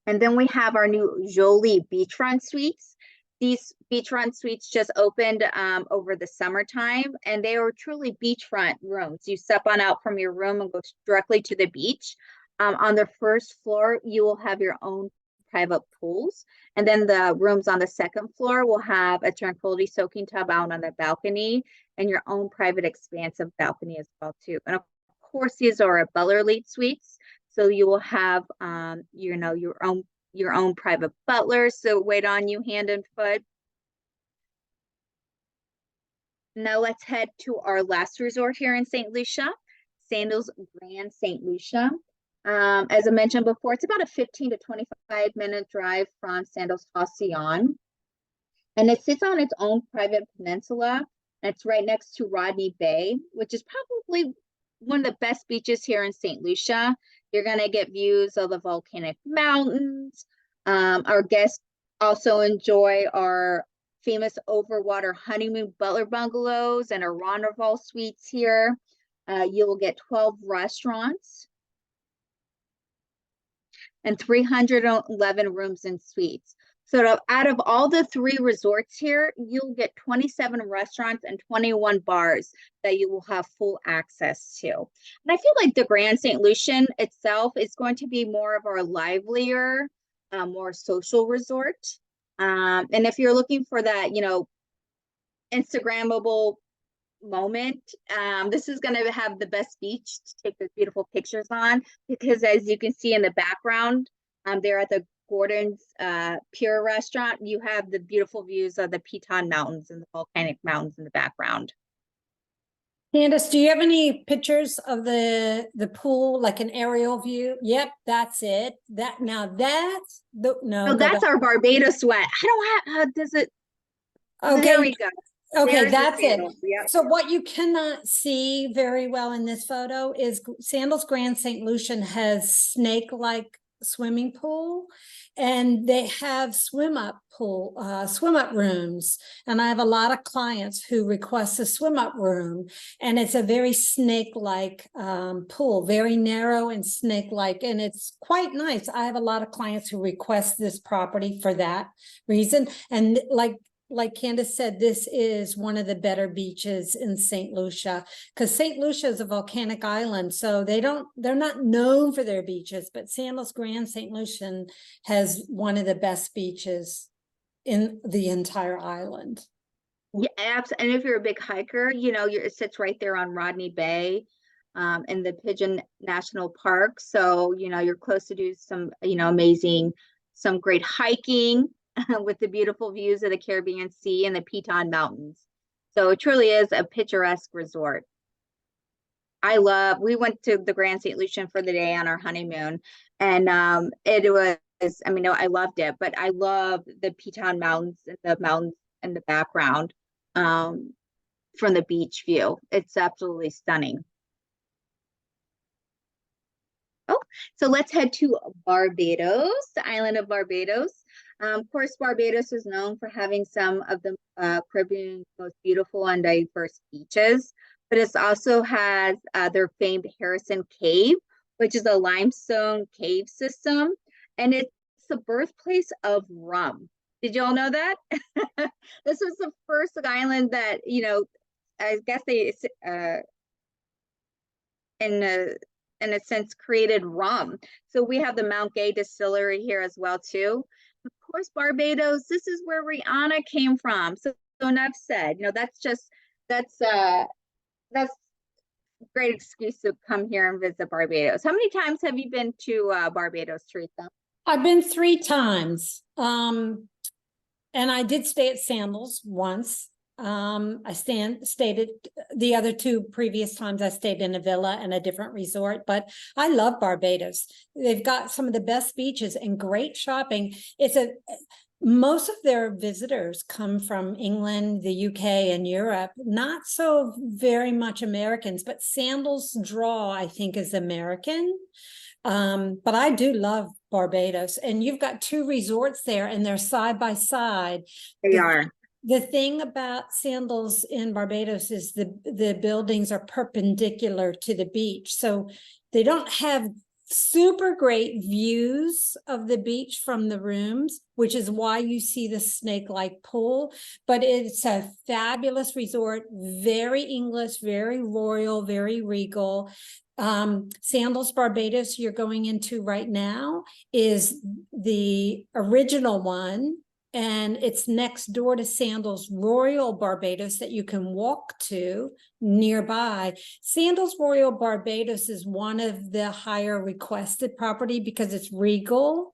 And then we have our new Jolie Beachfront Suites. These beachfront suites just opened over the summertime, and they are truly beachfront rooms. You step on out from your room and go directly to the beach. On the first floor, you will have your own private pools. And then the rooms on the second floor will have a tranquility soaking tub out on the balcony and your own private expansive balcony as well too. And of course, these are butler lead suites. So you will have, you know, your own private butler. So wait on you hand and foot. Now let's head to our last resort here in St. Lucia, Sandals Grand St. Lucia. As I mentioned before, it's about a 15 to 25-minute drive from Sandals Halcyon. And it sits on its own private peninsula. And it's right next to Rodney Bay, which is probably one of the best beaches here in St. Lucia. You're going to get views of the volcanic mountains. Our guests also enjoy our famous overwater honeymoon butler bungalows and our Ronderval suites here. You will get 12 restaurants and 311 rooms and suites. So out of all the 3 resorts here, you'll get 27 restaurants and 21 bars that you will have full access to. And I feel like the Grand St. Lucian itself is going to be more of our livelier, more social resort. And if you're looking for that, you know, Instagrammable moment, this is going to have the best beach to take those beautiful pictures on, because as you can see in the background, there at the Gordon's Pier restaurant, you have the beautiful views of the Piton Mountains and the volcanic mountains in the background. Candace, do you have any pictures of the pool, like an aerial view? Yep, that's it. That now that's the no. So that's our Barbados one. I don't have. Does it? Okay. There we go. Okay, There's that's it. Yep. So what you cannot see very well in this photo is Sandals Grand St. Lucian has snake-like swimming pool, and they have swim up rooms. And I have a lot of clients who request a swim up room, and it's a very snake-like pool, very narrow and snake-like, and it's quite nice. I have a lot of clients who request this property for that reason. And like Candace said, this is one of the better beaches in St. Lucia, because St. Lucia is a volcanic island, so they're not known for their beaches, but Sandals Grand St. Lucian has one of the best beaches in the entire island. Yeah, absolutely. And if you're a big hiker, you know, it sits right there on Rodney Bay, in the Pigeon National Park. So, you know, you're close to do some, you know, some great hiking with the beautiful views of the Caribbean Sea and the Piton Mountains. So it truly is a picturesque resort. We went to the Grand St. Lucian for the day on our honeymoon, and it was, I mean, I loved it, but I love the Piton Mountains and the mountains in the background from the beach view. It's absolutely stunning. Oh, so let's head to Barbados, the island of Barbados. Of course, Barbados is known for having some of the Caribbean's most beautiful and diverse beaches, but it also has their famed Harrison Cave, which is a limestone cave system, and it's the birthplace of rum. Did you all know that? This was the first island that, you know, I guess they, in a sense, created rum. So we have the Mount Gay distillery here as well too. Of course, Barbados, this is where Rihanna came from. So enough said, you know, that's a great excuse to come here and visit Barbados. How many times have you been to Barbados, Teresa? I've been 3 times. And I did stay at Sandals once. I stayed at the other 2 previous times. I stayed in a villa and a different resort, but I love Barbados. They've got some of the best beaches and great shopping. Most of their visitors come from England, the UK, and Europe, not so very much Americans, but Sandals' draw, I think, is American. But I do love Barbados, and you've got 2 resorts there, and they're side by side. They are. The thing about Sandals in Barbados is the buildings are perpendicular to the beach. So they don't have super great views of the beach from the rooms, which is why you see the snake-like pool. But it's a fabulous resort, very English, very royal, very regal. Sandals Barbados you're going into right now is the original one, and it's next door to Sandals Royal Barbados that you can walk to nearby. Sandals Royal Barbados is one of the higher requested property because it's regal.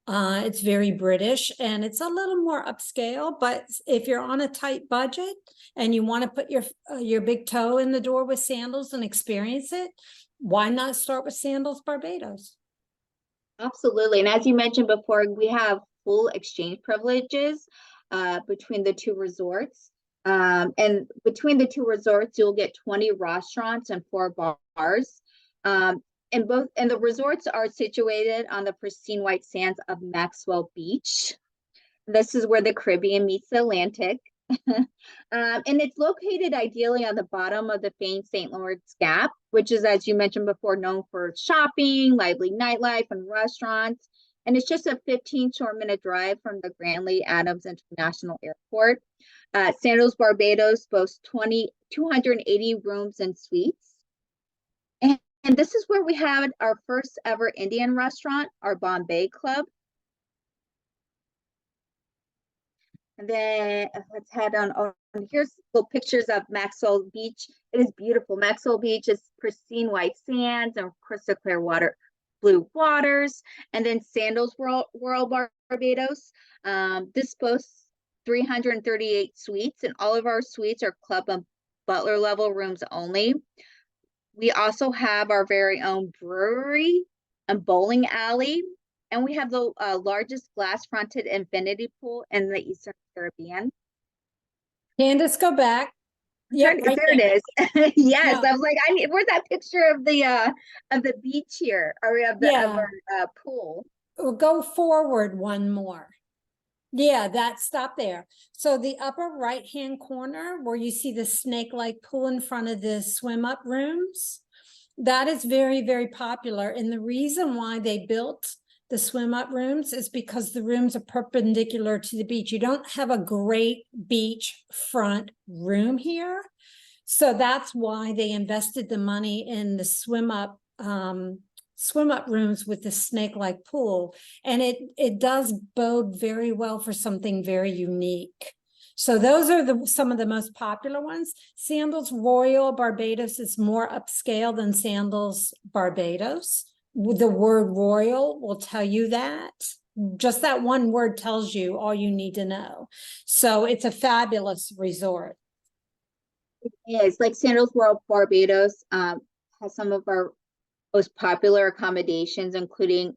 It's very British and it's a little more upscale, but if you're on a tight budget and you want to put your big toe in the door with Sandals and experience it, why not start with Sandals Barbados? Absolutely. And as you mentioned before, we have full exchange privileges between the two resorts. And between the two resorts, you'll get 20 restaurants and 4 bars. And the resorts are situated on the pristine white sands of Maxwell Beach. This is where the Caribbean meets the Atlantic. And it's located ideally on the bottom of the famed St. Lawrence Gap, which is, as you mentioned before, known for shopping, lively nightlife, and restaurants. And it's just a 15 short minute drive from the Grande Adams International Airport. Sandals Barbados boasts 280 rooms and suites. And this is where we had our first ever Indian restaurant, our Bombay Club. And then let's head on. Here's little pictures of Maxwell Beach. It is beautiful. Maxwell Beach is pristine white sands and crystal clear blue waters. And then Sandals World Barbados. This boasts 338 suites, and all of our suites are club and butler level rooms only. We also have our very own brewery and bowling alley. And we have the largest glass-fronted infinity pool in the Eastern Caribbean. Candace, go back. Yeah, right there it is. Yes, No. I was like, where's that picture of the beach here, or of our pool? We'll go forward one more. Yeah, stop there. So the upper right-hand corner where you see the snake-like pool in front of the swim-up rooms, that is very, very popular. And the reason why they built the swim-up rooms is because the rooms are perpendicular to the beach. You don't have a great beach front room here. So that's why they invested the money in the swim-up rooms with the snake-like pool. And it does bode very well for something very unique. So those are some of the most popular ones. Sandals Royal Barbados is more upscale than Sandals Barbados. The word royal will tell you that. Just that one word tells you all you need to know. So it's a fabulous resort. It is. Like Sandals World Barbados has some of our most popular accommodations, including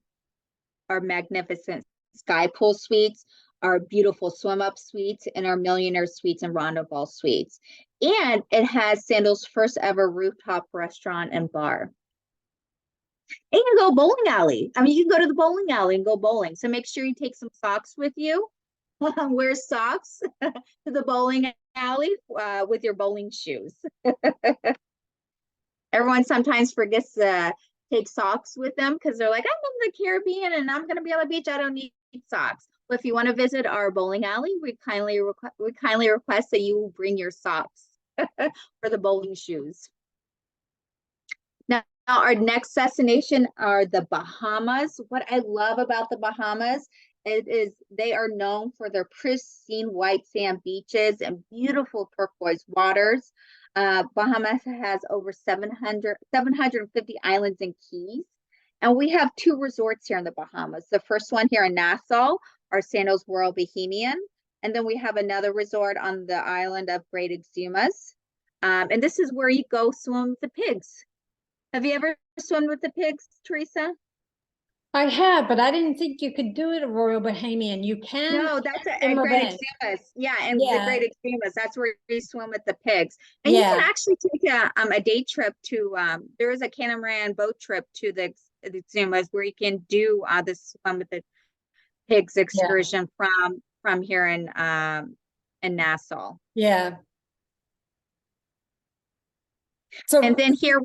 our magnificent sky pool suites, our beautiful swim up suites, and our millionaire suites and Rondoval suites. And it has Sandals' first ever rooftop restaurant and bar. And you can go bowling alley. I mean, you can go to the bowling alley and go bowling. So make sure you take some socks with you. Wear socks to the bowling alley with your bowling shoes. Everyone sometimes forgets to take socks with them because they're like, I'm in the Caribbean and I'm going to be on the beach. I don't need socks. But if you want to visit our bowling alley, we kindly request that you bring your socks for the bowling shoes. Now, our next destination are the Bahamas. What I love about the Bahamas is they are known for their pristine white sand beaches and beautiful turquoise waters. Bahamas has over 750 islands and keys. And we have 2 resorts here in the Bahamas. The first one here in Nassau, our Sandals World Bahamian. And then we have another resort on the island of Great Exumas. And this is where you go swim with the pigs. Have you ever swum with the pigs, Teresa? I have, but I didn't think you could do it at Royal Bahamian. You can. No, that's at Great Exumas. Yeah, and the Great Exumas. That's where you swim with the pigs. And you can actually take a day trip to. There is a catamaran boat trip to the Exumas where you can do the swim with the pigs excursion from here in Nassau. Yeah. So and then here.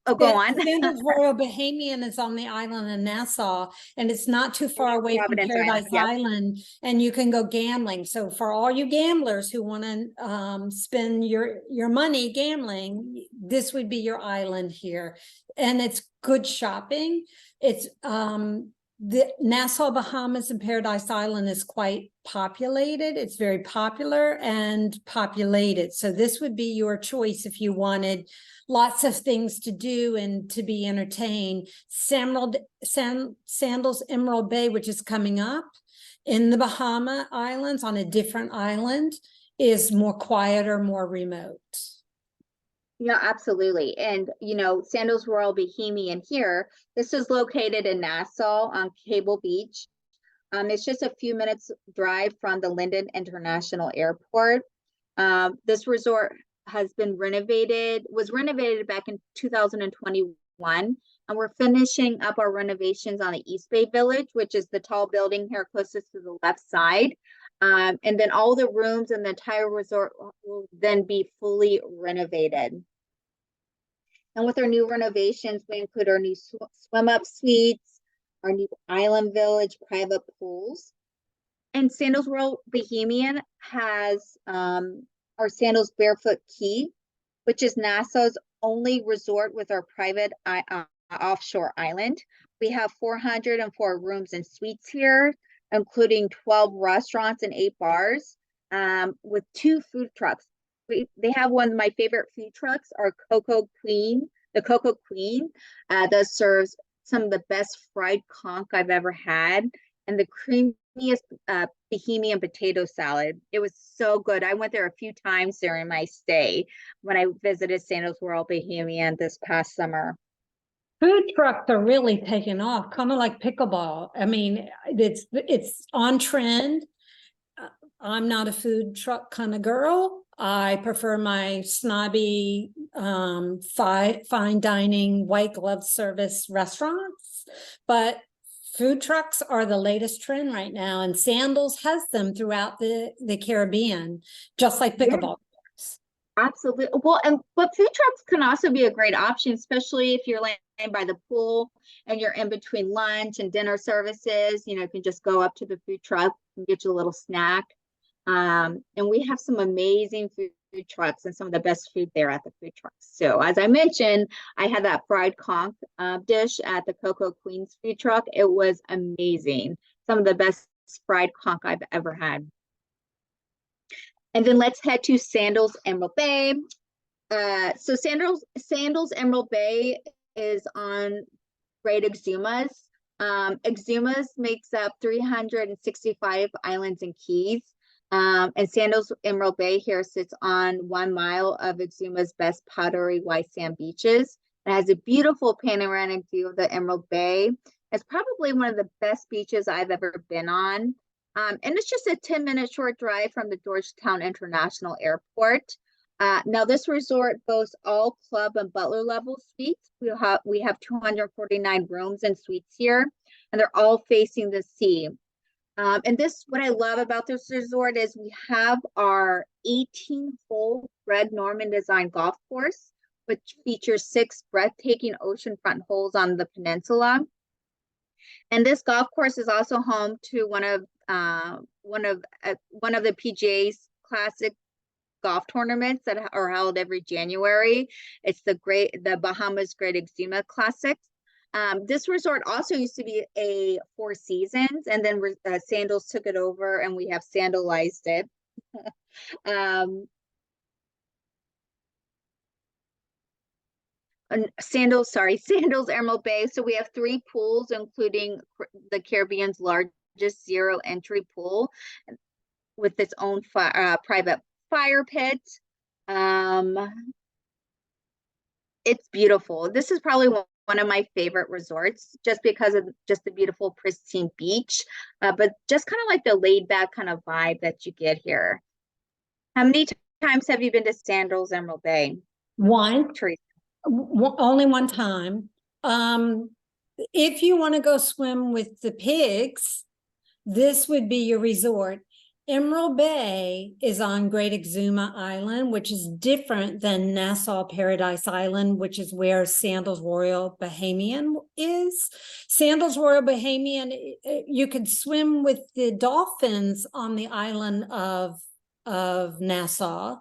Go on. Sandals Royal Bahamian is on the island of Nassau, and it's not too far away from Paradise Island, and you can go gambling. So for all you gamblers who want to spend your money gambling, this would be your island here. And it's good shopping. It's the Nassau, Bahamas and Paradise Island is quite populated. It's very popular and populated. So this would be your choice if you wanted lots of things to do and to be entertained. Sandals Emerald Bay, which is coming up in the Bahama Islands on a different island, is more quieter, more remote. Yeah, absolutely. And, you know, Sandals Royal Bahamian here, this is located in Nassau on Cable Beach. It's just a few minutes drive from the Linden International Airport. This resort has been was renovated back in 2021. And we're finishing up our renovations on the East Bay Village, which is the tall building here closest to the left side. And then all the rooms in the entire resort will then be fully renovated. And with our new renovations, we include our new swim up suites, our new island village private pools. And Sandals Royal Bahamian has our Sandals Barefoot Key, which is Nassau's only resort with our private offshore island. We have 404 rooms and suites here, including 12 restaurants and 8 bars, with 2 food trucks. They have one of my favorite food trucks, our Cocoa Queen. The Cocoa Queen that serves some of the best fried conch I've ever had, and the creamiest Bahamian potato salad. It was so good. I went there a few times during my stay when I visited Sandals Royal Bahamian this past summer. Food trucks are really taking off, kind of like pickleball. I mean, it's on trend. I'm not a food truck kind of girl. I prefer my snobby fine dining white glove service restaurants, but food trucks are the latest trend right now, and Sandals has them throughout the Caribbean, just like pickleball. Absolutely. Well, but food trucks can also be a great option, especially if you're laying by the pool and you're in between lunch and dinner services. You know, you can just go up to the food truck and get you a little snack. And we have some amazing food trucks and some of the best food there at the food trucks. So as I mentioned, I had that fried conch dish at the Cocoa Queen's food truck. It was amazing. Some of the best fried conch I've ever had. And then let's head to Sandals Emerald Bay. So Sandals Emerald Bay is on Great Exumas. Exumas makes up 365 islands and keys. And Sandals Emerald Bay here sits on 1 mile of Exuma's best powdery white sand beaches. It has a beautiful panoramic view of the Emerald Bay. It's probably one of the best beaches I've ever been on. And it's just a 10-minute short drive from the Georgetown International Airport. Now, this resort boasts all club and butler level suites. We have 249 rooms and suites here, and they're all facing the sea. And what I love about this resort is we have our 18-hole Fred Norman design golf course, which features 6 breathtaking oceanfront holes on the peninsula. And this golf course is also home to one of the PGA's classic golf tournaments that are held every January. It's the Bahamas Great Exuma Classic. This resort also used to be a Four Seasons, and then Sandals took it over, and we have sandalized it. Sandals Emerald Bay. So we have 3 pools, including the Caribbean's largest zero entry pool with its own private fire pit. It's beautiful. This is probably one of my favorite resorts, just because of just the beautiful pristine beach, but just kind of like the laid back kind of vibe that you get here. How many times have you been to Sandals Emerald Bay? One. Teresa? Only one time. If you want to go swim with the pigs, this would be your resort. Emerald Bay is on Great Exuma Island, which is different than Nassau Paradise Island, which is where Sandals Royal Bahamian is. Sandals Royal Bahamian, you could swim with the dolphins on the island of Nassau,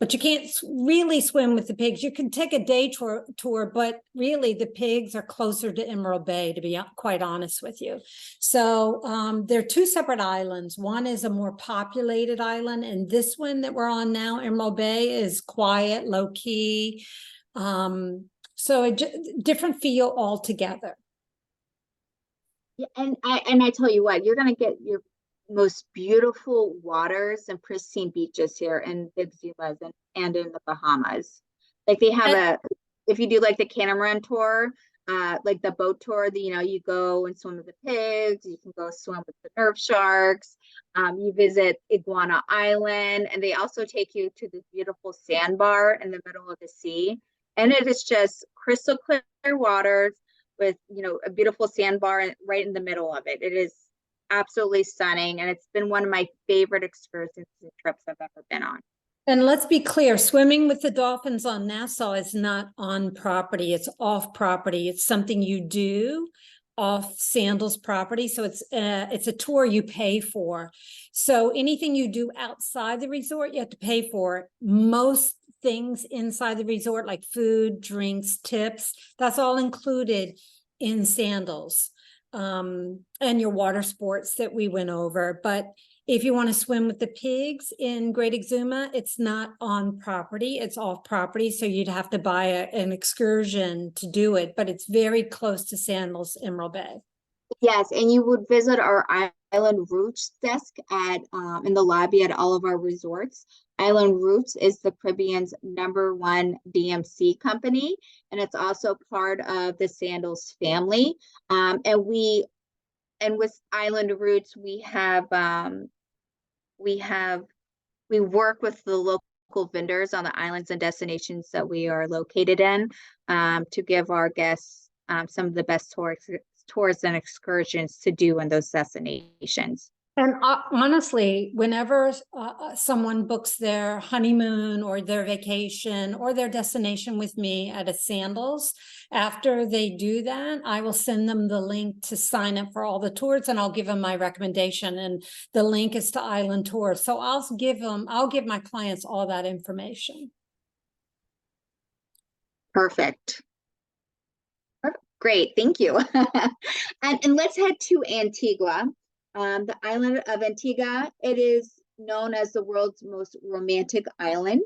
but you can't really swim with the pigs. You can take a day tour, but really the pigs are closer to Emerald Bay, to be quite honest with you. So they're two separate islands. One is a more populated island, and this one that we're on now, Emerald Bay, is quiet, low key. So a different feel altogether. Yeah, and I tell you what, you're gonna get your most beautiful waters and pristine beaches here in Exuma and in the Bahamas. Like they have if you do like the catamaran tour, like the boat tour, you go and swim with the pigs, you can go swim with the nerve sharks, you visit Iguana Island, and they also take you to this beautiful sandbar in the middle of the sea. And it is just crystal clear waters with, a beautiful sandbar right in the middle of it. It is absolutely stunning, and it's been one of my favorite excursions and trips I've ever been on. And let's be clear, swimming with the dolphins on Nassau is not on property, it's off property. It's something you do off Sandals property. So it's a tour you pay for. So anything you do outside the resort, you have to pay for. Most things inside the resort, like food, drinks, tips, that's all included in Sandals. And your water sports that we went over. But if you want to swim with the pigs in Great Exuma, it's not on property, it's off property. So you'd have to buy an excursion to do it, but it's very close to Sandals Emerald Bay. Yes, and you would visit our Island Routes desk in the lobby at all of our resorts. Island Routes is the Caribbean's #1 DMC company, and it's also part of the Sandals family. And with Island Routes, we work with the local vendors on the islands and destinations that we are located in, to give our guests some of the best tours and excursions to do in those destinations. And honestly, whenever someone books their honeymoon or their vacation or their destination with me at a Sandals, after they do that, I will send them the link to sign up for all the tours, and I'll give them my recommendation. And the link is to Island Tours. So I'll give my clients all that information. Perfect. Great, thank you. And let's head to Antigua. The island of Antigua, it is known as the world's most romantic island.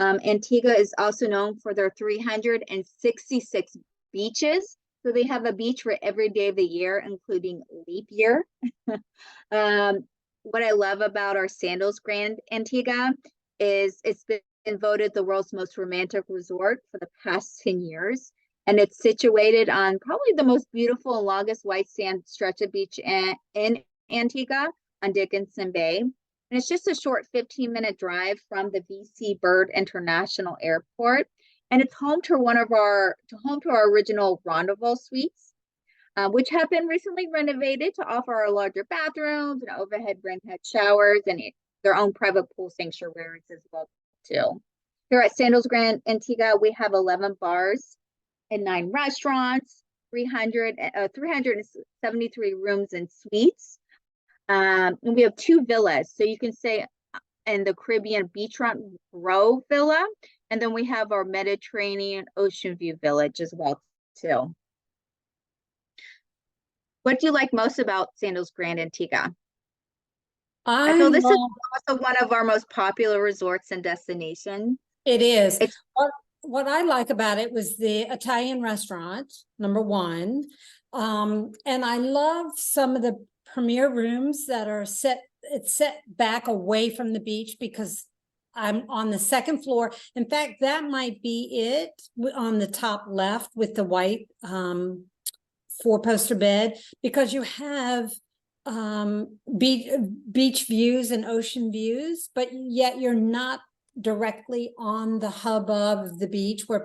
Antigua is also known for their 366 beaches. So they have a beach for every day of the year, including leap year. What I love about our Sandals Grand Antigua is it's been voted the world's most romantic resort for the past 10 years. And it's situated on probably the most beautiful and longest white sand stretch of beach in Antigua on Dickinson Bay. And it's just a short 15-minute drive from the VC Bird International Airport. And it's home to our original Rendezvous suites, which have been recently renovated to offer our larger bathrooms and overhead rain head showers and their own private pool sanctuaries as well, too. Here at Sandals Grand Antigua, we have 11 bars and 9 restaurants, 373 rooms and suites. And we have 2 villas. So you can stay in the Caribbean beachfront Grove Villa. And then we have our Mediterranean Ocean View Village as well, too. What do you like most about Sandals Grand Antigua? I feel this is also one of our most popular resorts and destinations. It is. What I like about it was the Italian restaurant, #1. And I love some of the premier rooms that are set back away from the beach, because I'm on the second floor. In fact, that might be it on the top left with the white 4-poster bed, because you have beach views and ocean views, but yet you're not directly on the hubbub of the beach where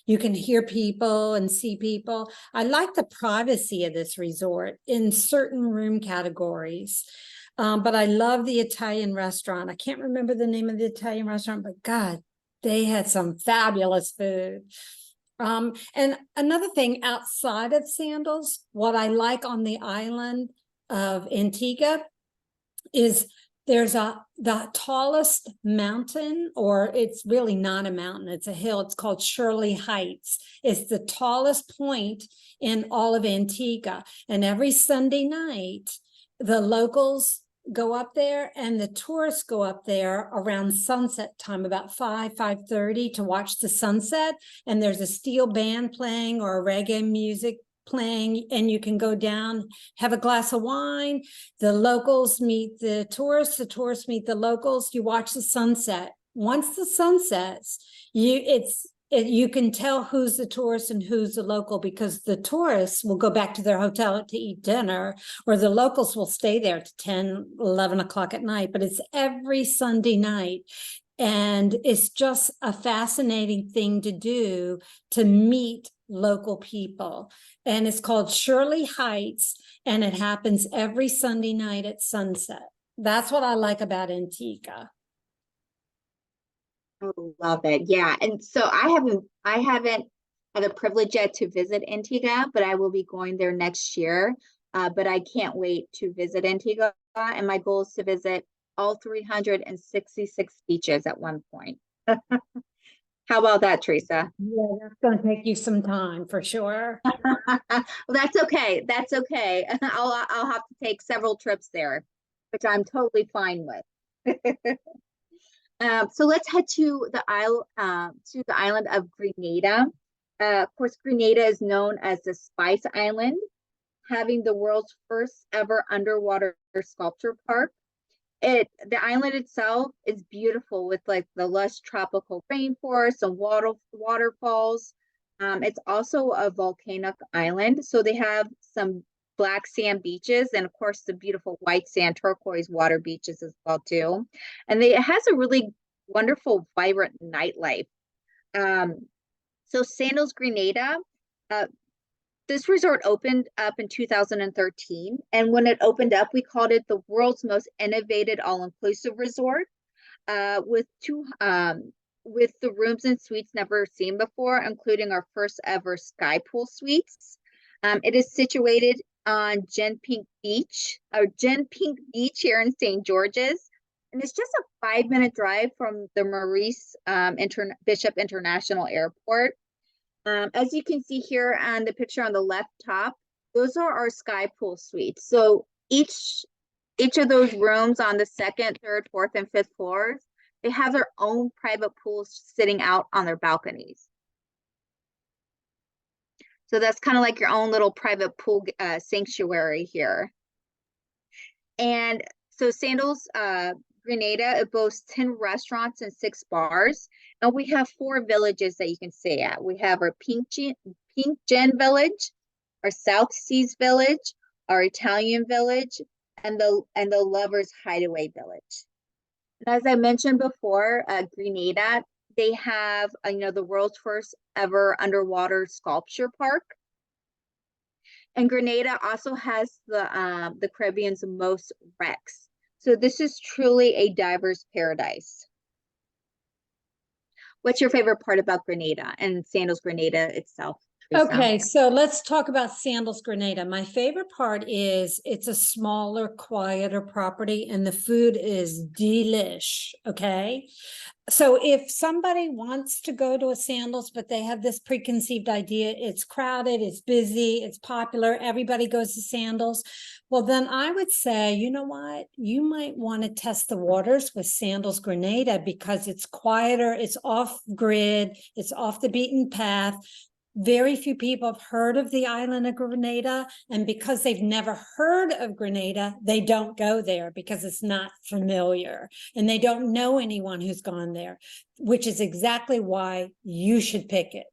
you can hear people and see people. I like the privacy of this resort in certain room categories. But I love the Italian restaurant. I can't remember the name of the Italian restaurant, but God, they had some fabulous food. And another thing outside of Sandals, what I like on the island of Antigua is There's the tallest mountain, or it's really not a mountain, it's a hill. It's called Shirley Heights. It's the tallest point in all of Antigua. And every Sunday night, the locals go up there and the tourists go up there around sunset time, about 5:30 to watch the sunset. And there's a steel band playing or reggae music playing, and you can go down, have a glass of wine. The locals meet the tourists meet the locals. You watch the sunset. Once the sun sets, you can tell who's the tourist and who's the local, because the tourists will go back to their hotel to eat dinner, or the locals will stay there to 10, 11 o'clock at night. But it's every Sunday night. And it's just a fascinating thing to do, to meet local people. And it's called Shirley Heights, and it happens every Sunday night at sunset. That's what I like about Antigua. I love it. Yeah. And so I haven't had the privilege yet to visit Antigua, but I will be going there next year. But I can't wait to visit Antigua. And my goal is to visit all 366 beaches at one point. How about that, Teresa? Yeah, that's going to take you some time for sure. Well, that's okay. That's okay. I'll have to take several trips there, which I'm totally fine with. So let's head to the island of Grenada. Of course, Grenada is known as the Spice Island, having the world's first ever underwater sculpture park. The island itself is beautiful, with like the lush tropical rainforest and waterfalls. It's also a volcanic island, so they have some black sand beaches, and of course the beautiful white sand turquoise water beaches as well too. And it has a really wonderful, vibrant nightlife. So Sandals Grenada, this resort opened up in 2013, and when it opened up, we called it the world's most innovative all-inclusive resort, with the rooms and suites never seen before, including our first ever sky pool suites. It is situated on Genpink Beach here in St. George's, and it's just a 5-minute drive from the Maurice Bishop International Airport. As you can see here on the picture on the left top, those are our sky pool suites. So each of those rooms on the second, third, fourth, and fifth floors, they have their own private pools sitting out on their balconies. So that's kind of like your own little private pool sanctuary here. And so Sandals Grenada, it boasts 10 restaurants and 6 bars. And we have 4 villages that you can stay at. We have our Pink Gen Village, our South Seas Village, our Italian Village, and the Lovers Hideaway Village. And as I mentioned before, Grenada, they have the world's first ever underwater sculpture park. And Grenada also has the Caribbean's most wrecks. So this is truly a diverse paradise. What's your favorite part about Grenada and Sandals Grenada itself, Teresa? Okay, so let's talk about Sandals Grenada. My favorite part is it's a smaller, quieter property, and the food is delish, okay? So if somebody wants to go to a Sandals, but they have this preconceived idea, it's crowded, it's busy, it's popular, everybody goes to Sandals, well, then I would say, you know what? You might want to test the waters with Sandals Grenada, because it's quieter, it's off grid, it's off the beaten path. Very few people have heard of the island of Grenada, and because they've never heard of Grenada, they don't go there because it's not familiar, and they don't know anyone who's gone there, which is exactly why you should pick it.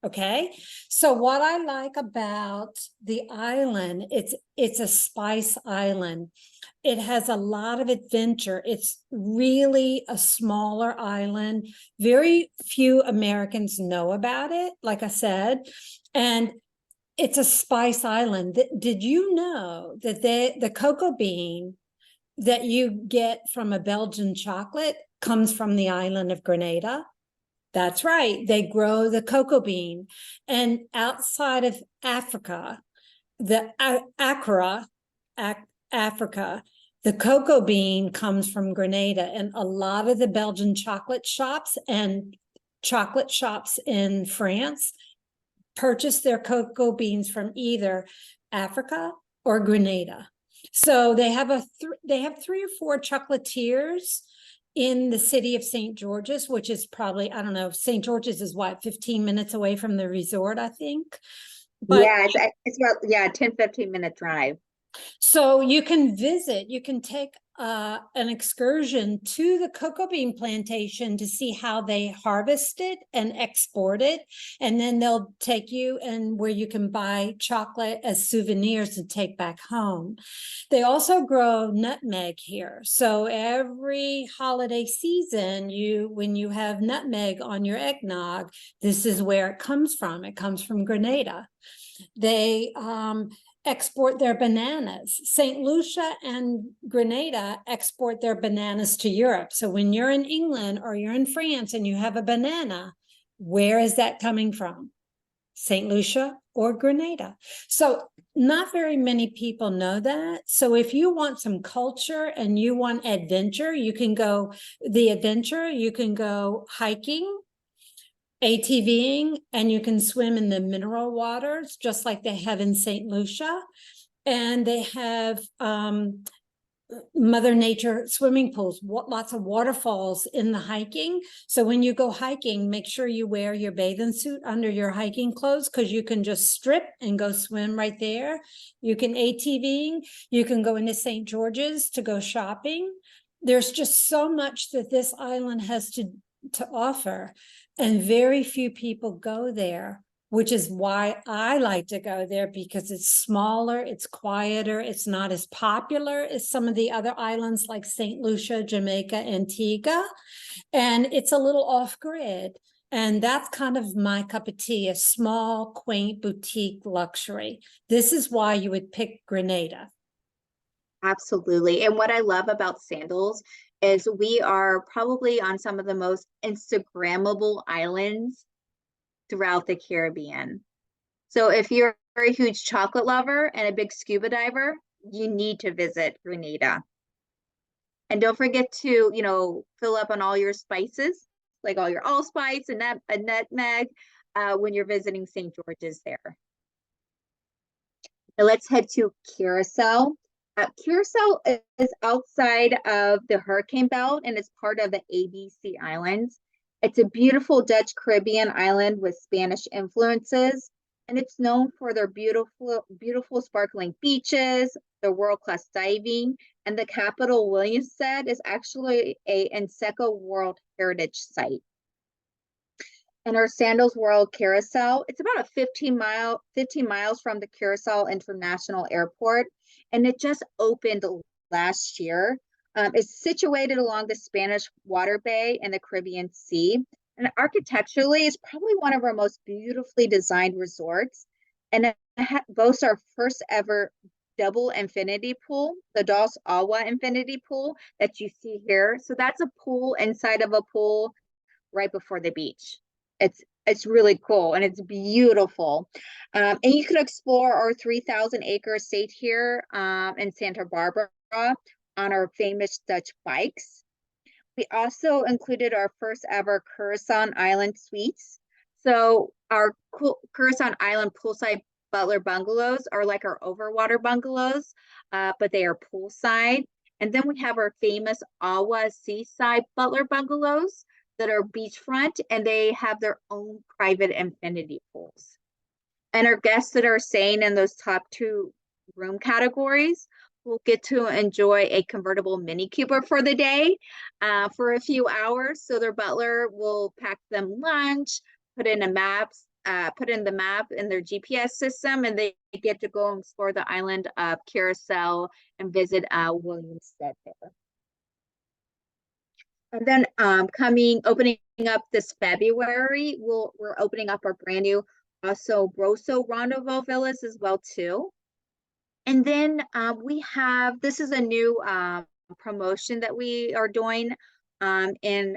Okay, so what I like about the island, it's a spice island. It has a lot of adventure. It's really a smaller island. Very few Americans know about it, like I said, and it's a spice island. Did you know that the cocoa bean that you get from a Belgian chocolate comes from the island of Grenada? That's right. They grow the cocoa bean. And outside of Africa, the Accra, Africa, The cocoa bean comes from Grenada, and a lot of the Belgian chocolate shops and chocolate shops in France purchase their cocoa beans from either Africa or Grenada. So they have they have 3 or 4 chocolatiers in the city of St. George's, which is probably, I don't know, St. George's is what, 15 minutes away from the resort, I think. But Yeah, it's about, yeah, 10-15 minute drive. so you can visit, you can take an excursion to the cocoa bean plantation to see how they harvest it and export it. And then they'll take you and where you can buy chocolate as souvenirs to take back home. They also grow nutmeg here. So every holiday season, when you have nutmeg on your eggnog, this is where it comes from. It comes from Grenada. They export their bananas. St. Lucia and Grenada export their bananas to Europe. So when you're in England or you're in France and you have a banana, where is that coming from? St. Lucia or Grenada. So not very many people know that. So if you want some culture and you want adventure, you can go hiking, ATVing, and you can swim in the mineral waters, just like they have in St. Lucia. And they have Mother Nature swimming pools, lots of waterfalls in the hiking. So when you go hiking, make sure you wear your bathing suit under your hiking clothes, because you can just strip and go swim right there. You can ATVing, you can go into St. George's to go shopping. There's just so much that this island has to offer, and very few people go there, which is why I like to go there, because it's smaller, it's quieter, it's not as popular as some of the other islands like St. Lucia, Jamaica, Antigua, and it's a little off-grid. And that's kind of my cup of tea, a small, quaint boutique luxury. This is why you would pick Grenada. Absolutely. And what I love about Sandals is we are probably on some of the most Instagrammable islands throughout the Caribbean. So if you're a huge chocolate lover and a big scuba diver, you need to visit Grenada. And don't forget to, fill up on all your spices, like all your allspice and nutmeg when you're visiting St. George's there. Now let's head to Curacao. Curacao is outside of the hurricane belt and it's part of the ABC Islands. It's a beautiful Dutch Caribbean island with Spanish influences, and it's known for their beautiful sparkling beaches, their world-class diving, and the capital, Williamsted, is actually a UNESCO World Heritage Site. And our Sandals World Curaçao, it's about a 15 miles from the Curaçao International Airport, and it just opened last year. It's situated along the Spanish Water Bay and the Caribbean Sea. And architecturally, it's probably one of our most beautifully designed resorts. And it boasts our first ever double infinity pool, the Dos Agua infinity pool that you see here. So that's a pool inside of a pool right before the beach. It's really cool and it's beautiful. And you could explore our 3,000-acre estate here in Santa Barbara on our famous Dutch bikes. We also included our first ever Curaçao Island suites. So our Curaçao Island poolside butler bungalows are like our overwater bungalows, but they are poolside. And then we have our famous Awa seaside butler bungalows that are beachfront, and they have their own private infinity pools. And our guests that are staying in those top 2 room categories will get to enjoy a convertible Mini Cooper for the day for a few hours. So their butler will pack them lunch, put in the map in their GPS system, and they get to go and explore the island of Curaçao and visit Williamsted there. And then opening up this February, we're opening up our brand new also Broso Rendezvous Villas as well too. And then this is a new promotion that we are doing in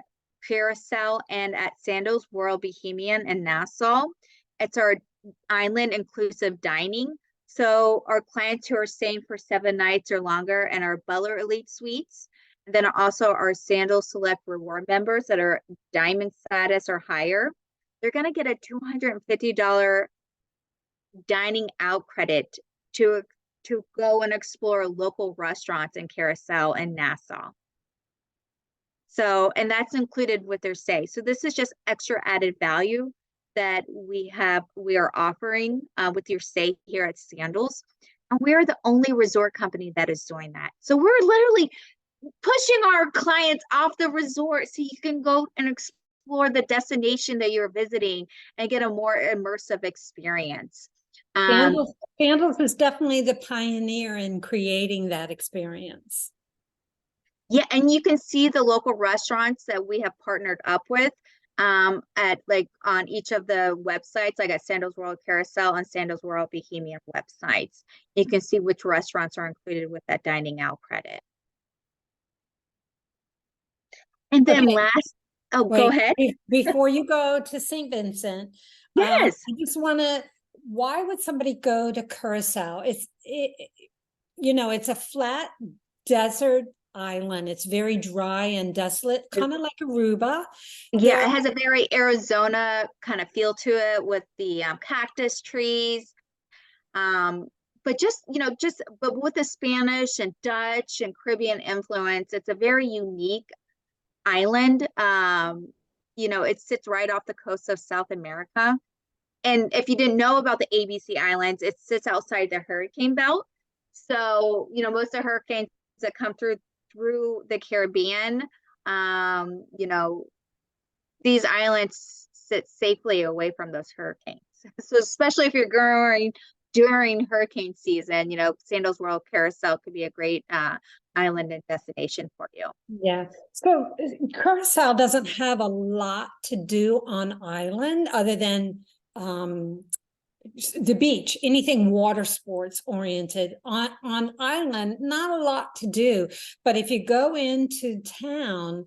Curaçao and at Sandals World Bahamian in Nassau. It's our island inclusive dining. So our clients who are staying for 7 nights or longer and our Butler Elite Suites, and then also our Sandals Select Reward members that are Diamond status or higher, they're going to get a $250 dining out credit to go and explore local restaurants in Curaçao and Nassau. So, and that's included with their stay. So this is just extra added value that we are offering with your stay here at Sandals. And we're the only resort company that is doing that. So we're literally pushing our clients off the resort so you can go and explore the destination that you're visiting and get a more immersive experience. Sandals is definitely the pioneer in creating that experience. Yeah, and you can see the local restaurants that we have partnered up with at like on each of the websites, like at Sandals World Curaçao and Sandals World Bahamian websites. You can see which restaurants are included with that dining out credit. And then last, go ahead. Before you go to St. Vincent, yes, I just want to, why would somebody go to Curaçao? It's a flat desert island. It's very dry and desolate, kind of like Aruba. Yeah, it has a very Arizona kind of feel to it with the cactus trees. But but with the Spanish and Dutch and Caribbean influence, it's a very unique island. It sits right off the coast of South America. And if you didn't know about the ABC Islands, it sits outside the hurricane belt. So, most of the hurricanes that come through the Caribbean, these islands sit safely away from those hurricanes. So especially if you're going during hurricane season, Sandals World Curaçao could be a great island and destination for you. Yeah. So Curaçao doesn't have a lot to do on island other than the beach, anything water sports oriented. On island, not a lot to do. But if you go into town,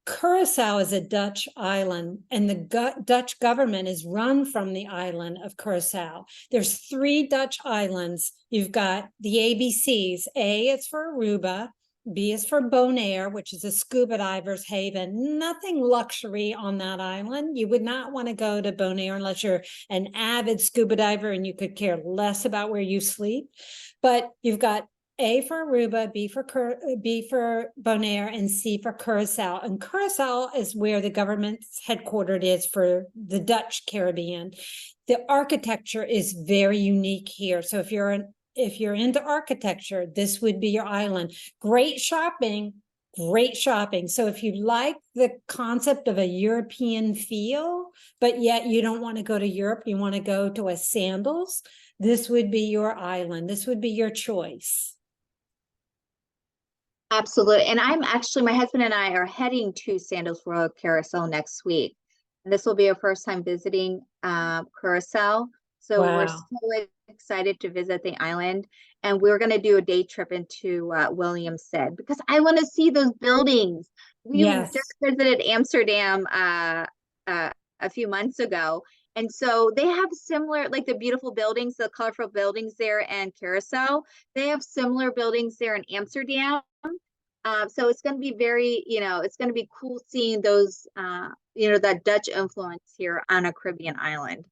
Curaçao is a Dutch island, and the Dutch government is run from the island of Curaçao. There's 3 Dutch islands. You've got the ABCs. A is for Aruba. B is for Bonaire, which is a scuba diver's haven. Nothing luxury on that island. You would not want to go to Bonaire unless you're an avid scuba diver and you could care less about where you sleep. But you've got A for Aruba, B for Bonaire, and C for Curaçao. And Curaçao is where the government's headquartered is for the Dutch Caribbean. The architecture is very unique here. So if you're into architecture, this would be your island. Great shopping. So if you like the concept of a European feel, but yet you don't want to go to Europe, you want to go to a Sandals, this would be your island. This would be your choice. Absolutely. And my husband and I are heading to Sandals World Curaçao next week. And this will be our first time visiting Curaçao. So we're so excited to visit the island. And we're going to do a day trip into Williamsted because I want to see those buildings. We just visited Amsterdam a few months ago. And so they have similar, like the beautiful buildings, the colorful buildings there in Curaçao. They have similar buildings there in Amsterdam. So it's going to be very, it's going to be cool seeing those, that Dutch influence here on a Caribbean island.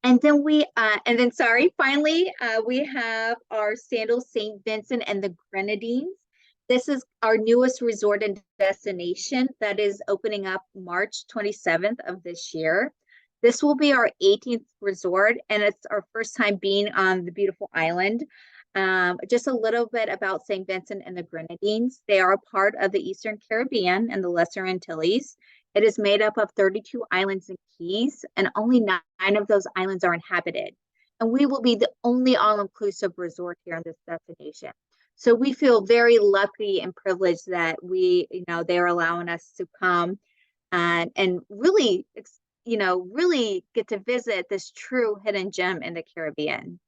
And then finally, we have our Sandals St. Vincent and the Grenadines. This is our newest resort and destination that is opening up March 27th of this year. This will be our 18th resort, and it's our first time being on the beautiful island. Just a little bit about St. Vincent and the Grenadines. They are a part of the Eastern Caribbean and the Lesser Antilles. It is made up of 32 islands and keys, and only 9 of those islands are inhabited. And we will be the only all-inclusive resort here in this destination. So we feel very lucky and privileged that they're allowing us to come and really, really get to visit this true hidden gem in the Caribbean.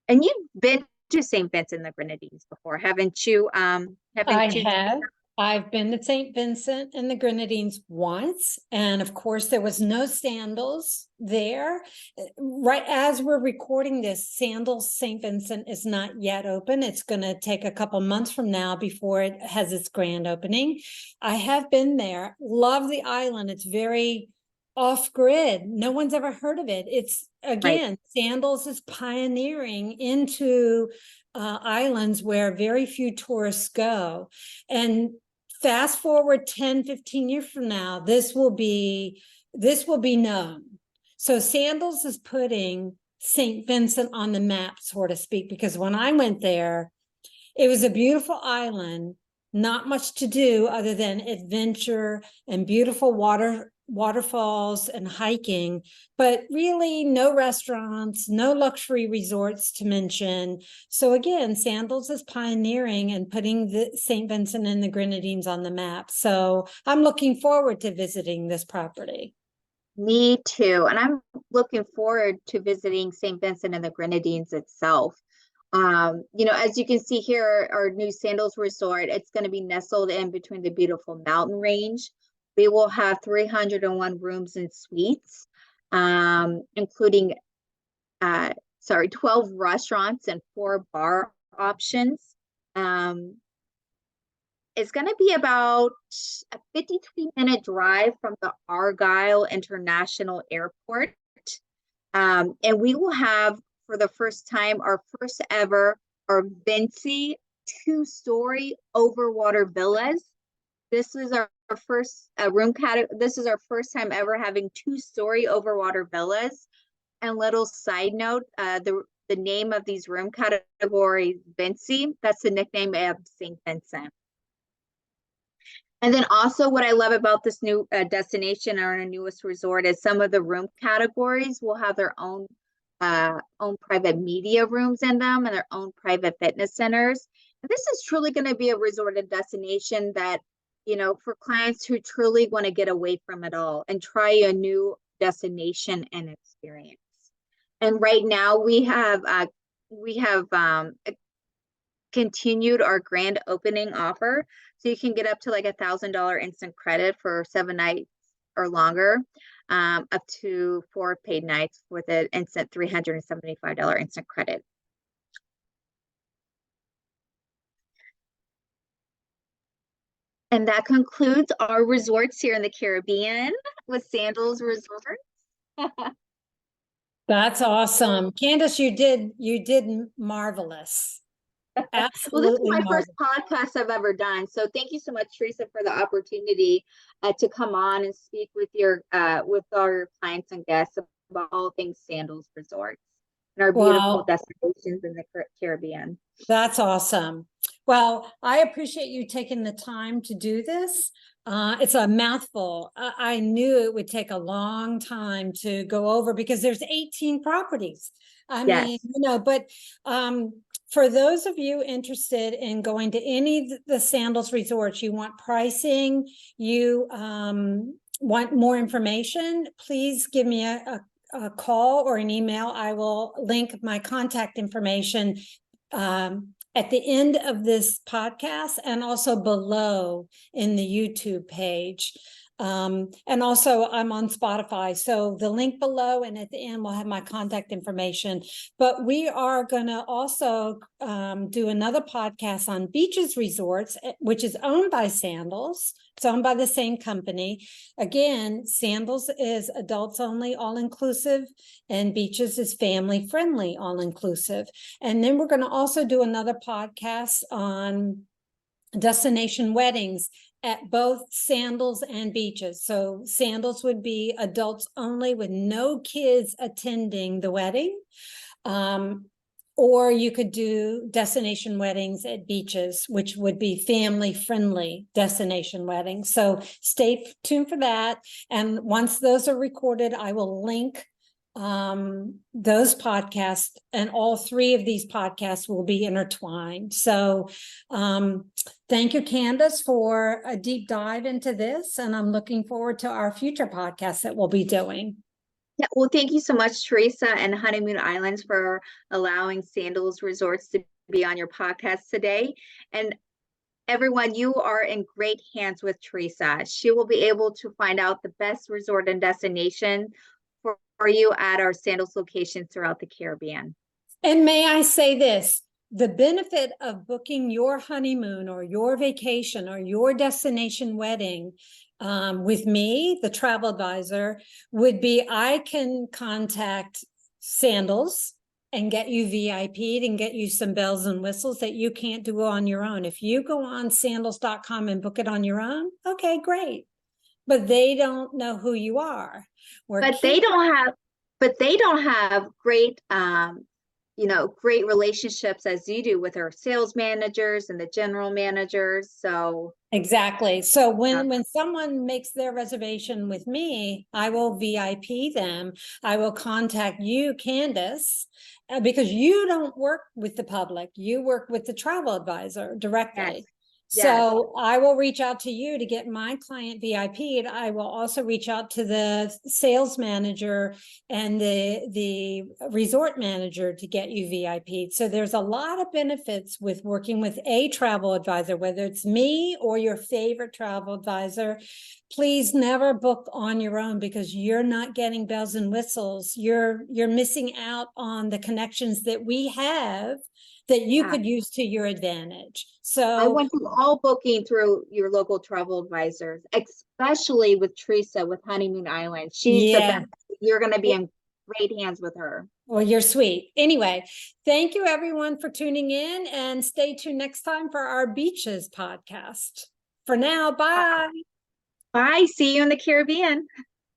And you've been to St. Vincent and the Grenadines before, haven't you? I have. I've been to St. Vincent and the Grenadines once, and of course there was no Sandals there. Right as we're recording this, Sandals St. Vincent is not yet open. It's going to take a couple months from now before it has its grand opening. I have been there. Love the island. It's very off-grid. No one's ever heard of it. It's, again, Sandals is pioneering into islands where very few tourists go. And fast forward 10, 15 years from now, this will be known. So Sandals is putting St. Vincent on the map, so to speak, because when I went there, it was a beautiful island, not much to do other than adventure and beautiful waterfalls and hiking, but really no restaurants, no luxury resorts to mention. So again, Sandals is pioneering and putting the St. Vincent and the Grenadines on the map. So I'm looking forward to visiting this property. Me too. And I'm looking forward to visiting St. Vincent and the Grenadines itself. As you can see here, our new Sandals Resort, it's going to be nestled in between the beautiful mountain range. We will have 301 rooms and suites, including 12 restaurants and 4 bar options. It's going to be about a 53-minute drive from the Argyle International Airport. And we will have, for the first time, our first ever, our Vinci 2-story overwater villas. This is our first room category. This is our first time ever having 2-story overwater villas. And little side note, the name of these room categories, Vinci, that's the nickname of St. Vincent. And then also what I love about this new destination, our newest resort, is some of the room categories will have their own private media rooms in them and their own private fitness centers. And this is truly going to be a resort and destination that, for clients who truly want to get away from it all and try a new destination and experience. And right now we have continued our grand opening offer. So you can get up to like $1,000 instant credit for 7 nights or longer, up to 4 paid nights with an instant $375 instant credit. And that concludes our resorts here in the Caribbean with Sandals Resorts. That's awesome. Candace, you did marvelous. Absolutely. Well, this is my first podcast I've ever done. So thank you so much, Teresa, for the opportunity to come on and speak with our clients and guests about all things Sandals Resorts and our beautiful destinations in the Caribbean. That's awesome. Well, I appreciate you taking the time to do this. It's a mouthful. I knew it would take a long time to go over because there's 18 properties. I mean, but for those of you interested in going to any of the Sandals resorts, you want pricing, you want more information, please give me a call or an email. I will link my contact information at the end of this podcast and also below in the YouTube page. And also I'm on Spotify. So the link below and at the end will have my contact information. But we are going to also do another podcast on Beaches Resorts, which is owned by Sandals. It's owned by the same company. Again, Sandals is adults only, all-inclusive, and Beaches is family-friendly, all-inclusive. And then we're going to also do another podcast on destination weddings at both Sandals and Beaches. So Sandals would be adults only with no kids attending the wedding. Or you could do destination weddings at Beaches, which would be family-friendly destination weddings. So stay tuned for that. And once those are recorded, I will link those podcasts, and all 3 of these podcasts will be intertwined. So thank you, Candace, for a deep dive into this. And I'm looking forward to our future podcasts that we'll be doing. Yeah, well, thank you so much, Teresa and Honeymoon Islands, for allowing Sandals Resorts to be on your podcast today. And everyone, you are in great hands with Teresa. She will be able to find out the best resort and destination for you at our Sandals locations throughout the Caribbean. And may I say this, the benefit of booking your honeymoon or your vacation or your destination wedding with me, the travel advisor, would be I can contact Sandals and get you VIP'd and get you some bells and whistles that you can't do on your own. If you go on sandals.com and book it on your own, okay, great. But they don't know who you are. But they don't have great great relationships as you do with our sales managers and the general managers. So exactly. So when someone makes their reservation with me, I will VIP them. I will contact you, Candace, because you don't work with the public. You work with the travel advisor directly. Yes. So I will reach out to you to get my client VIP'd. I will also reach out to the sales manager and the resort manager to get you VIP'd. So there's a lot of benefits with working with a travel advisor, whether it's me or your favorite travel advisor. Please never book on your own because you're not getting bells and whistles. You're missing out on the connections that we have that you could use to your advantage. So I went through all booking through your local travel advisors, especially with Teresa with Honeymoon Island. She's the best. You're going to be in great hands with her. Well, you're sweet. Anyway, thank you everyone for tuning in, and stay tuned next time for our beaches podcast. For now, bye. Bye. See you in the Caribbean.